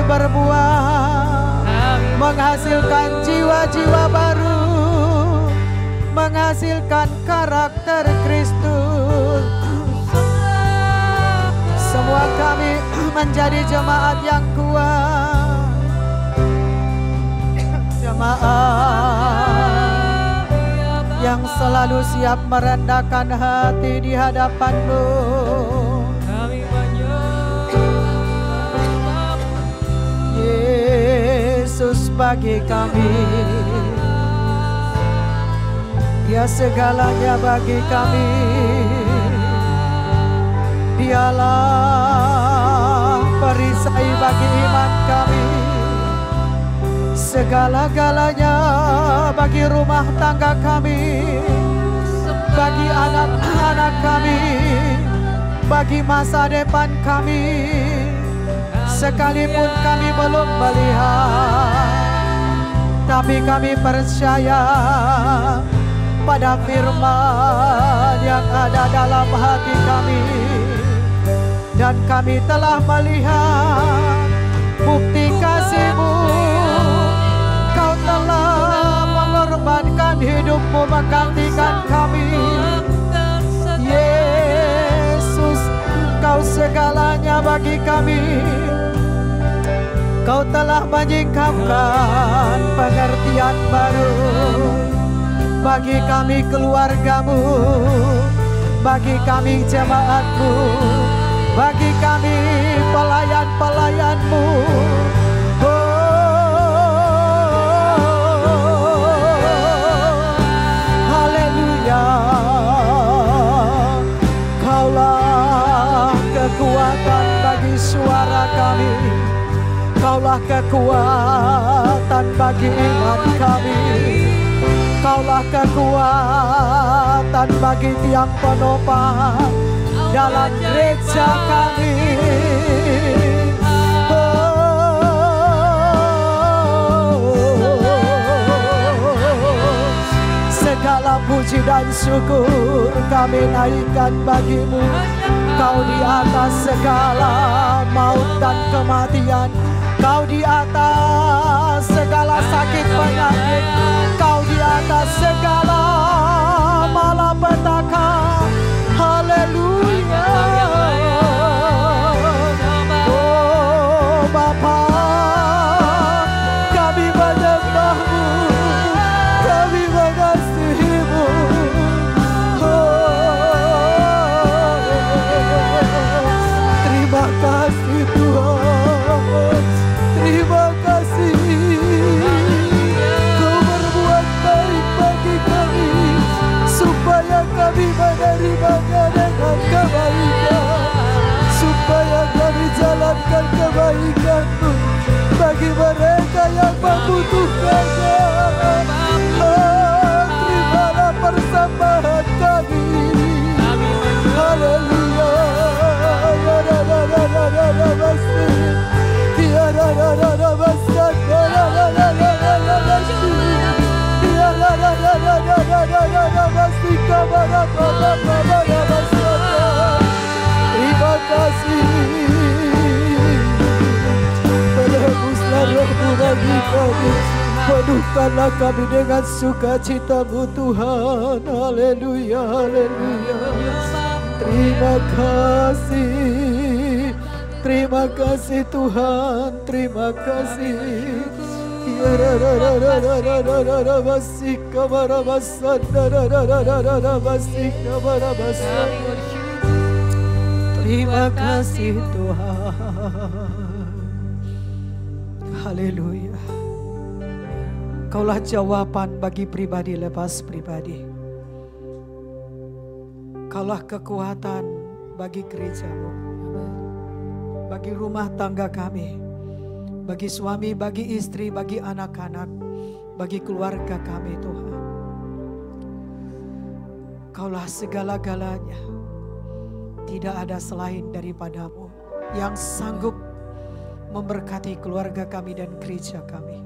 berbuah, menghasilkan jiwa-jiwa baru, menghasilkan karakter Kristus. Semua kami menjadi jemaat yang kuat, jemaat yang selalu siap merendahkan hati di hadapan-Mu. Yesus bagi kami, Dia segalanya bagi kami. Dialah perisai bagi iman kami, segala-galanya bagi rumah tangga kami, bagi anak-anak kami, bagi masa depan kami. Sekalipun kami belum melihat, tapi kami percaya pada firman yang ada dalam hati kami. Dan kami telah melihat bukti kasih-Mu. Kau telah mengorbankan hidup-Mu menggantikan kami. Yesus, Kau segalanya bagi kami. Kau telah menyingkapkan pengertian baru bagi kami keluarga-Mu, bagi kami jemaat-Mu, bagi kami pelayan-pelayan-Mu. Haleluya. Kaulah kekuatan bagi suara kami, Kaulah kekuatan bagi iman kami, Kaulah kekuatan bagi tiang penopang dalam gereja kami. Segala puji dan syukur kami naikkan bagi-Mu. Kau di atas segala maut dan kematian, Kau di atas segala sakit penyakit, Kau di atas segala malapetaka. Haleluya. Oh Bapa, kami menyembah-Mu, kami mengasihi-Mu. Terima kasih Tuhan, terima kasih. Kau berbuat baik bagi kami, supaya kami menerimanya dengan kebaikan, supaya kami jalankan kebaikan-Mu bagi mereka yang membutuhkannya. Terimalah persembahan kami. Haleluya. bagi kami. Penuhkanlah kami dengan sukacita-Mu Tuhan. Haleluya, haleluya. Terima kasih. Terima kasih Tuhan, terima kasih. Ya terima kasih Tuhan. Haleluya. Kaulah jawaban bagi pribadi lepas pribadi. Kaulah kekuatan bagi gereja-Mu, bagi rumah tangga kami, bagi suami, bagi istri, bagi anak-anak, bagi keluarga kami Tuhan. Kaulah segala-galanya. Tidak ada selain daripada-Mu yang sanggup memberkati keluarga kami dan gereja kami.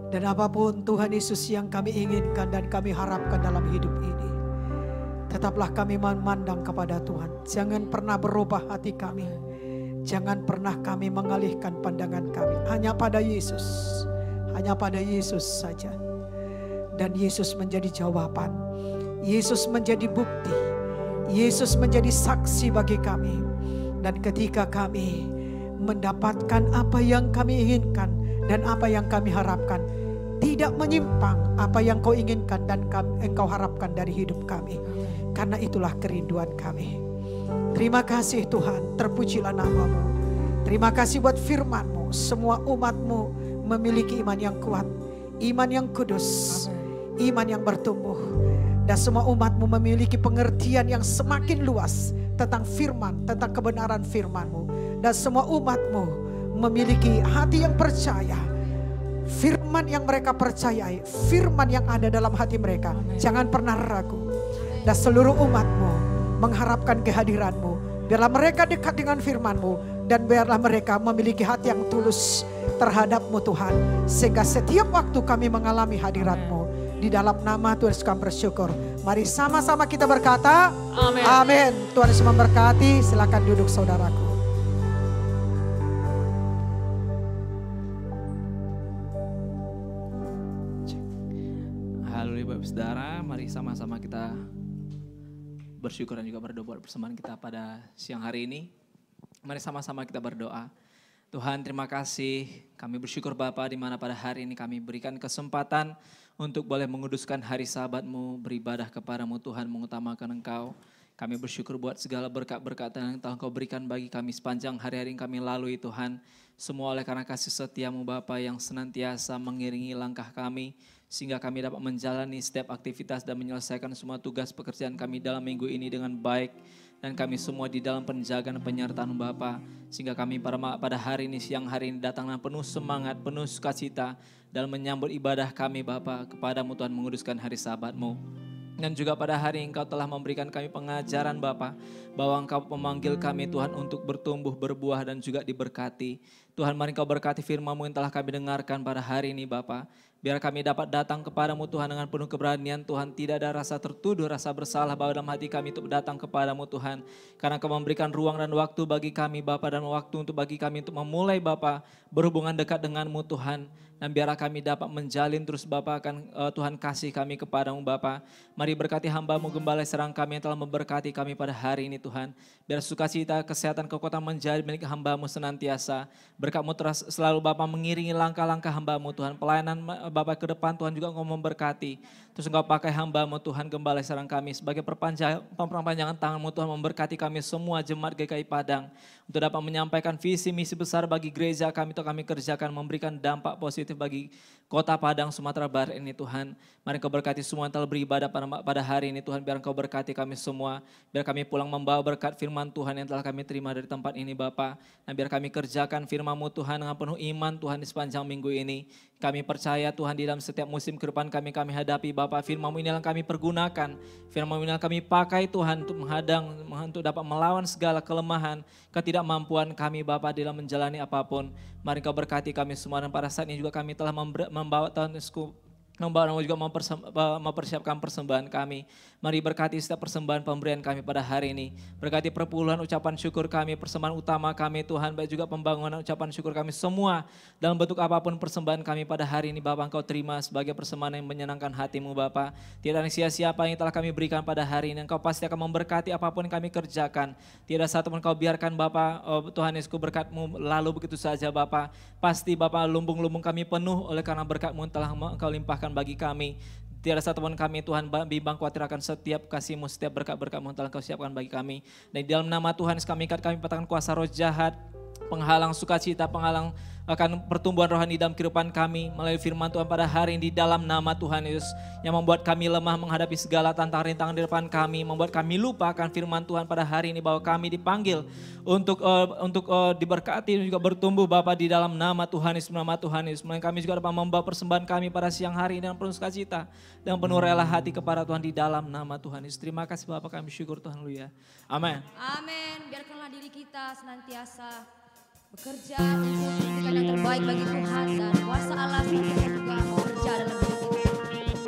Dan apapun Tuhan Yesus yang kami inginkan dan kami harapkan dalam hidup ini, tetaplah kami memandang kepada Tuhan. Jangan pernah berubah hati kami. Jangan pernah kami mengalihkan pandangan kami. Hanya pada Yesus. Hanya pada Yesus saja. Dan Yesus menjadi jawaban. Yesus menjadi bukti. Yesus menjadi saksi bagi kami. Dan ketika kami mendapatkan apa yang kami inginkan dan apa yang kami harapkan, tidak menyimpang apa yang Kau inginkan dan Engkau harapkan dari hidup kami. Karena itulah kerinduan kami. Terima kasih Tuhan, terpujilah nama-Mu. Terima kasih buat firman-Mu. Semua umat-Mu memiliki iman yang kuat, iman yang kudus, iman yang bertumbuh. Dan semua umat-Mu memiliki pengertian yang semakin luas tentang firman, tentang kebenaran firman-Mu. Dan semua umat-Mu memiliki hati yang percaya. Firman yang mereka percayai, firman yang ada dalam hati mereka. Jangan pernah ragu. Dan seluruh umat-Mu mengharapkan kehadiran-Mu. Biarlah mereka dekat dengan firman-Mu. Dan biarlah mereka memiliki hati yang tulus terhadap-Mu Tuhan. Sehingga setiap waktu kami mengalami hadirat-Mu. Di dalam nama Tuhan Yesus kami bersyukur. Mari sama-sama kita berkata, amin. Amin. Tuhan Yesus memberkati. Silakan duduk saudaraku. Haleluya Bapak Saudara, mari sama-sama kita bersyukur dan juga berdoa buat persembahan kita pada siang hari ini. Mari sama-sama kita berdoa. Tuhan, terima kasih. Kami bersyukur Bapa di mana pada hari ini kami berikan kesempatan untuk boleh menguduskan hari Sabat-Mu, beribadah kepada-Mu Tuhan, mengutamakan Engkau. Kami bersyukur buat segala berkat-berkat yang telah Engkau berikan bagi kami sepanjang hari-hari yang kami lalui Tuhan. Semua oleh karena kasih setia-Mu Bapa yang senantiasa mengiringi langkah kami, sehingga kami dapat menjalani setiap aktivitas dan menyelesaikan semua tugas pekerjaan kami dalam minggu ini dengan baik. Dan kami semua di dalam penjagaan penyertaan Bapa, sehingga kami pada hari ini, siang hari ini datang dengan penuh semangat, penuh sukacita dalam menyambut ibadah kami Bapa kepada-Mu Tuhan, menguduskan hari Sabat-Mu. Dan juga pada hari ini Engkau telah memberikan kami pengajaran Bapa, bahwa Engkau memanggil kami Tuhan untuk bertumbuh, berbuah dan juga diberkati. Tuhan, mari Engkau berkati firman-Mu yang telah kami dengarkan pada hari ini Bapa. Biar kami dapat datang kepada-Mu Tuhan dengan penuh keberanian Tuhan. Tidak ada rasa tertuduh, rasa bersalah bahwa dalam hati kami untuk datang kepada-Mu Tuhan. Karena Kau memberikan ruang dan waktu bagi kami Bapa, dan waktu untuk bagi kami untuk memulai Bapa berhubungan dekat dengan-Mu Tuhan. Dan biarlah kami dapat menjalin terus Bapa akan Tuhan kasih kami kepada-Mu Bapa. Mari berkati hamba-Mu Gembala serang kami yang telah memberkati kami pada hari ini Tuhan. Biar sukacita, kesehatan, kekuatan menjadi milik hamba-Mu senantiasa. Berkat-Mu terus selalu Bapa mengiringi langkah-langkah hamba-Mu Tuhan. Pelayanan Bapa ke depan Tuhan juga Engkau memberkati. Terus Engkau pakai hamba-Mu Tuhan Gembala serang kami sebagai perpanjangan tangan-Mu Tuhan, memberkati kami semua jemaat GKI Padang. Untuk dapat menyampaikan visi misi besar bagi gereja kami untuk kami kerjakan, memberikan dampak positif bagi kota Padang, Sumatera Barat ini Tuhan. Mari Engkau berkati semua yang telah beribadah pada hari ini Tuhan. Biar Engkau berkati kami semua. Biar kami pulang membawa berkat firman Tuhan yang telah kami terima dari tempat ini Bapa. Dan biar kami kerjakan firman-Mu Tuhan dengan penuh iman Tuhan di sepanjang minggu ini. Kami percaya Tuhan di dalam setiap musim ke depan kami hadapi Bapa. Firman-Mu ini yang kami pergunakan. Firman-Mu ini yang kami pakai Tuhan untuk menghadang, untuk dapat melawan segala kelemahan, ketidakmampuan kami Bapa dalam menjalani apapun. Mari Engkau berkati kami semua, dan pada saat ini juga kami telah membawa Tuhan Hamba juga mempersiapkan persembahan kami. Mari berkati setiap persembahan pemberian kami pada hari ini. Berkati perpuluhan ucapan syukur kami, persembahan utama kami Tuhan, baik juga pembangunan ucapan syukur kami semua. Dalam bentuk apapun persembahan kami pada hari ini Bapa, Engkau terima sebagai persembahan yang menyenangkan hati-Mu Bapa. Tidak ada sia-sia apa yang telah kami berikan pada hari ini. Engkau pasti akan memberkati apapun yang kami kerjakan. Tidak satu pun Engkau biarkan Bapa, Tuhan Yesus, berkat-Mu lalu begitu saja Bapa. Pasti Bapa lumbung-lumbung kami penuh oleh karena berkat-Mu telah Engkau limpahkan bagi kami. Tiada satu pun kami Tuhan bimbang khawatir akan setiap kasih-Mu, setiap berkat-berkat-Mu telah Engkau siapkan bagi kami. Dan di dalam nama Tuhan kami ikat, kami patahkan kuasa roh jahat, penghalang sukacita, penghalang akan pertumbuhan rohani dalam kehidupan kami melalui firman Tuhan pada hari ini di dalam nama Tuhan Yesus, yang membuat kami lemah menghadapi segala tantangan rintangan di depan kami, membuat kami lupa akan firman Tuhan pada hari ini bahwa kami dipanggil untuk diberkati dan juga bertumbuh Bapa di dalam nama Tuhan Yesus, nama Tuhan Yesus. Melainkan kami juga dapat membawa persembahan kami pada siang hari ini dengan penuh sukacita dan penuh rela hati kepada Tuhan di dalam nama Tuhan Yesus. Terima kasih Bapa, kami syukur Tuhan, haleluya. Amin. Amin. Biarkanlah diri kita senantiasa bekerja untuk memberikan yang terbaik bagi Tuhan, dan kuasa Allah senantiasa juga bekerja dalam hidup kita.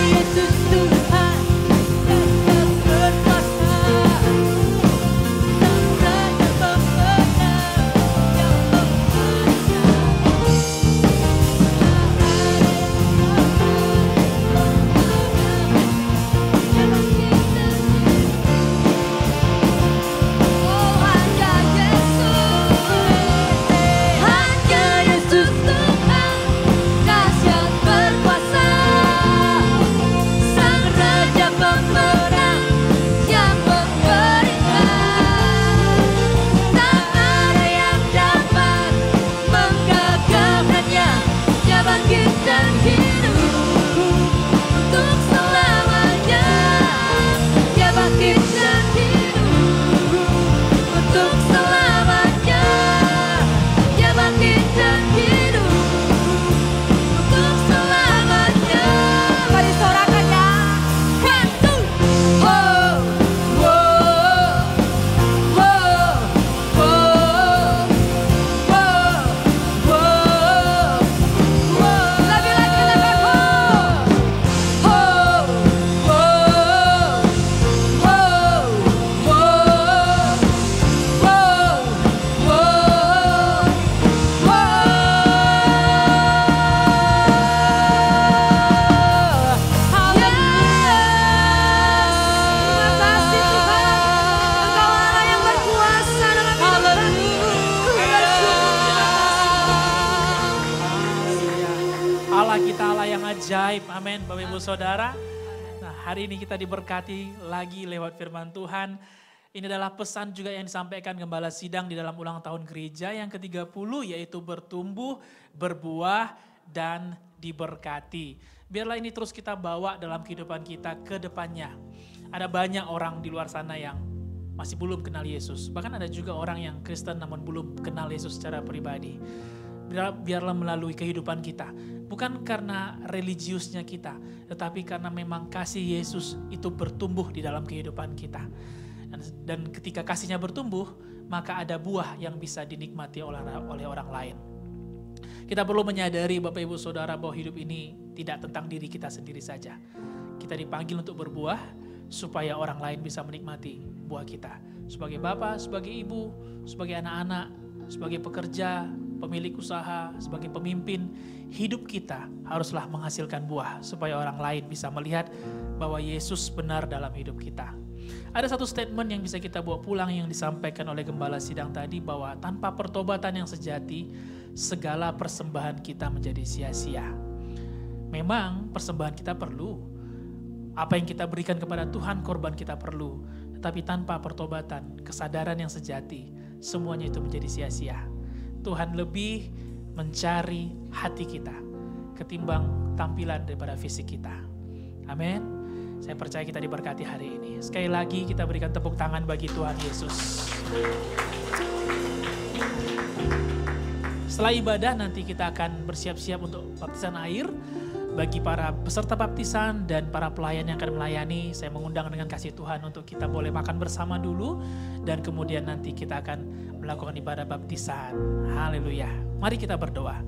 Yesus Allah kita Allah yang ajaib. Amin Bapak Ibu Saudara. Nah hari ini kita diberkati lagi lewat firman Tuhan. Ini adalah pesan juga yang disampaikan Gembala Sidang di dalam ulang tahun gereja yang ke-30, yaitu bertumbuh, berbuah, dan diberkati. Biarlah ini terus kita bawa dalam kehidupan kita ke depannya. Ada banyak orang di luar sana yang masih belum kenal Yesus. Bahkan ada juga orang yang Kristen namun belum kenal Yesus secara pribadi. Biarlah melalui kehidupan kita. Bukan karena religiusnya kita, tetapi karena memang kasih Yesus itu bertumbuh di dalam kehidupan kita. Dan ketika kasihnya bertumbuh, maka ada buah yang bisa dinikmati oleh orang lain. Kita perlu menyadari Bapak Ibu Saudara bahwa hidup ini tidak tentang diri kita sendiri saja. Kita dipanggil untuk berbuah supaya orang lain bisa menikmati buah kita. Sebagai bapak, sebagai ibu, sebagai anak-anak, sebagai pekerja, pemilik usaha, sebagai pemimpin, hidup kita haruslah menghasilkan buah supaya orang lain bisa melihat bahwa Yesus benar dalam hidup kita. Ada satu statement yang bisa kita bawa pulang yang disampaikan oleh Gembala Sidang tadi, bahwa tanpa pertobatan yang sejati, segala persembahan kita menjadi sia-sia. Memang persembahan kita perlu, apa yang kita berikan kepada Tuhan, korban kita perlu. Tetapi tanpa pertobatan, kesadaran yang sejati, semuanya itu menjadi sia-sia. Tuhan lebih mencari hati kita ketimbang tampilan daripada fisik kita. Amin. Saya percaya kita diberkati hari ini. Sekali lagi kita berikan tepuk tangan bagi Tuhan Yesus. Setelah ibadah nanti kita akan bersiap-siap untuk baptisan air. Bagi para peserta baptisan dan para pelayan yang akan melayani, saya mengundang dengan kasih Tuhan untuk kita boleh makan bersama dulu. Dan kemudian nanti kita akan melakukan ibadah baptisan. Haleluya. Mari kita berdoa.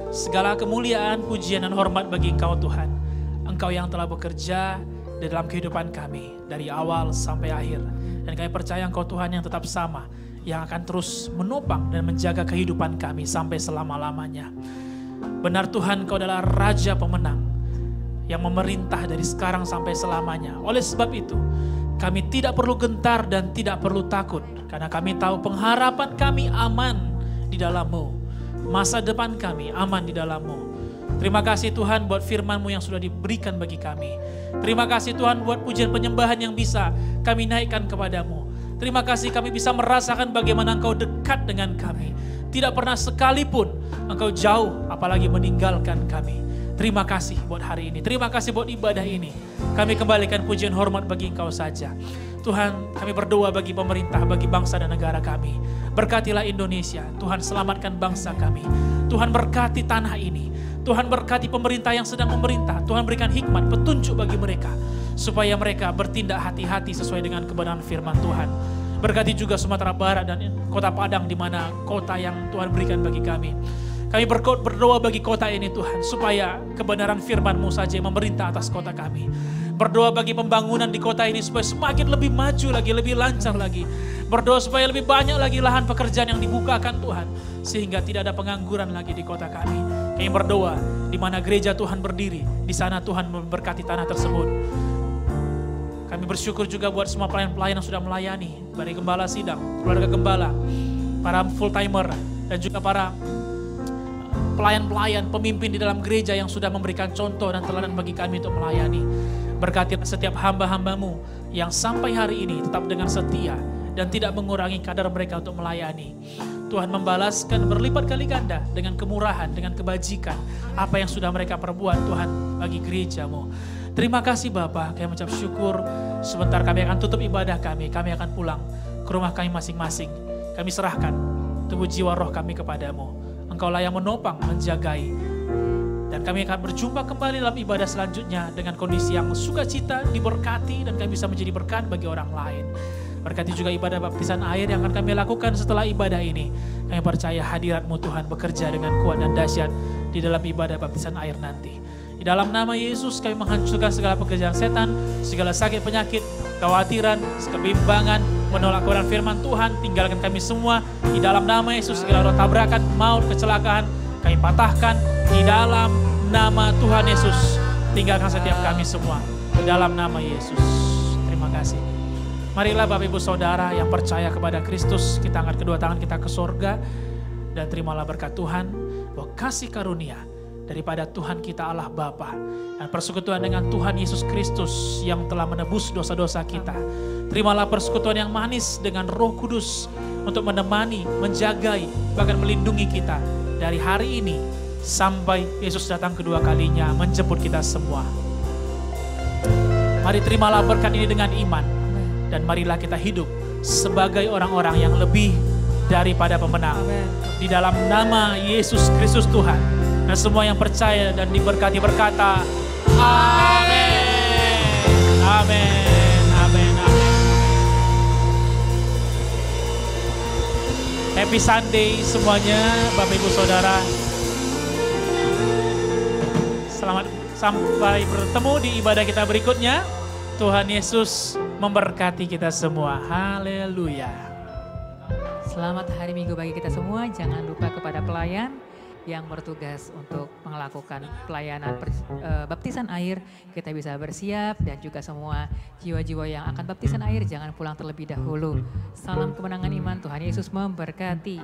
Segala kemuliaan, pujian dan hormat bagi Engkau Tuhan. Engkau yang telah bekerja di dalam kehidupan kami dari awal sampai akhir. Dan kami percaya Engkau Tuhan yang tetap sama, yang akan terus menopang dan menjaga kehidupan kami sampai selama-lamanya. Benar Tuhan, Engkau adalah Raja pemenang yang memerintah dari sekarang sampai selamanya. Oleh sebab itu, kami tidak perlu gentar dan tidak perlu takut, karena kami tahu pengharapan kami aman di dalam-Mu. Masa depan kami aman di dalam-Mu. Terima kasih Tuhan buat firman-Mu yang sudah diberikan bagi kami. Terima kasih Tuhan buat pujian penyembahan yang bisa kami naikkan kepadamu. Terima kasih kami bisa merasakan bagaimana Engkau dekat dengan kami. Tidak pernah sekalipun Engkau jauh, apalagi meninggalkan kami. Terima kasih buat hari ini. Terima kasih buat ibadah ini. Kami kembalikan pujian hormat bagi Engkau saja. Tuhan, kami berdoa bagi pemerintah, bagi bangsa dan negara kami. Berkatilah Indonesia. Tuhan, selamatkan bangsa kami. Tuhan, berkati tanah ini. Tuhan, berkati pemerintah yang sedang memerintah. Tuhan, berikan hikmat, petunjuk bagi mereka, supaya mereka bertindak hati-hati sesuai dengan kebenaran firman Tuhan. Berkati juga Sumatera Barat dan kota Padang, di mana kota yang Tuhan berikan bagi kami. Kami berdoa bagi kota ini Tuhan, supaya kebenaran firman-Mu saja yang memerintah atas kota kami. Berdoa bagi pembangunan di kota ini supaya semakin lebih maju lagi, lebih lancar lagi. Berdoa supaya lebih banyak lagi lahan pekerjaan yang dibukakan Tuhan, sehingga tidak ada pengangguran lagi di kota kami. Kami berdoa di mana gereja Tuhan berdiri, di sana Tuhan memberkati tanah tersebut. Kami bersyukur juga buat semua pelayan-pelayan yang sudah melayani, dari Gembala Sidang, keluarga Gembala, para full timer, dan juga para pelayan-pelayan, pemimpin di dalam gereja yang sudah memberikan contoh dan teladan bagi kami untuk melayani. Berkati setiap hamba-hamba-Mu yang sampai hari ini tetap dengan setia dan tidak mengurangi kadar mereka untuk melayani. Tuhan, membalaskan berlipat kali ganda dengan kemurahan, dengan kebajikan, apa yang sudah mereka perbuat Tuhan bagi gereja-Mu. Terima kasih Bapa, kami mengucap syukur. Sebentar kami akan tutup ibadah kami akan pulang ke rumah kami masing-masing. Kami serahkan tubuh jiwa roh kami kepadamu. Engkaulah yang menopang, menjagai. Dan kami akan berjumpa kembali dalam ibadah selanjutnya dengan kondisi yang sukacita, diberkati, dan kami bisa menjadi berkat bagi orang lain. Berkati juga ibadah baptisan air yang akan kami lakukan setelah ibadah ini. Kami percaya hadirat-Mu Tuhan bekerja dengan kuat dan dahsyat di dalam ibadah baptisan air nanti. Di dalam nama Yesus kami menghancurkan segala pekerjaan setan, segala sakit penyakit, kekhawatiran, kebimbangan, menolak kebenaran firman Tuhan. Tinggalkan kami semua di dalam nama Yesus. Segala roh tabrakan, maut, kecelakaan kami patahkan di dalam nama Tuhan Yesus. Tinggalkan setiap kami semua di dalam nama Yesus. Terima kasih. Marilah Bapak Ibu Saudara yang percaya kepada Kristus, kita angkat kedua tangan kita ke sorga dan terimalah berkat Tuhan, bahwa kasih karunia daripada Tuhan kita Allah Bapa dan persekutuan dengan Tuhan Yesus Kristus yang telah menebus dosa-dosa kita. Terimalah persekutuan yang manis dengan Roh Kudus untuk menemani, menjagai, bahkan melindungi kita dari hari ini sampai Yesus datang kedua kalinya menjemput kita semua. Mari terimalah berkat ini dengan iman dan marilah kita hidup sebagai orang-orang yang lebih daripada pemenang. Di dalam nama Yesus Kristus Tuhan. Dan semua yang percaya dan diberkati berkata, amin. Amin. Amin. Amin. Happy Sunday semuanya, Bapak Ibu Saudara. Selamat sampai bertemu di ibadah kita berikutnya. Tuhan Yesus memberkati kita semua. Haleluya. Selamat hari Minggu bagi kita semua. Jangan lupa kepada pelayan yang bertugas untuk melakukan pelayanan baptisan air. Kita bisa bersiap dan juga semua jiwa-jiwa yang akan baptisan air jangan pulang terlebih dahulu. Salam kemenangan iman, Tuhan Yesus memberkati.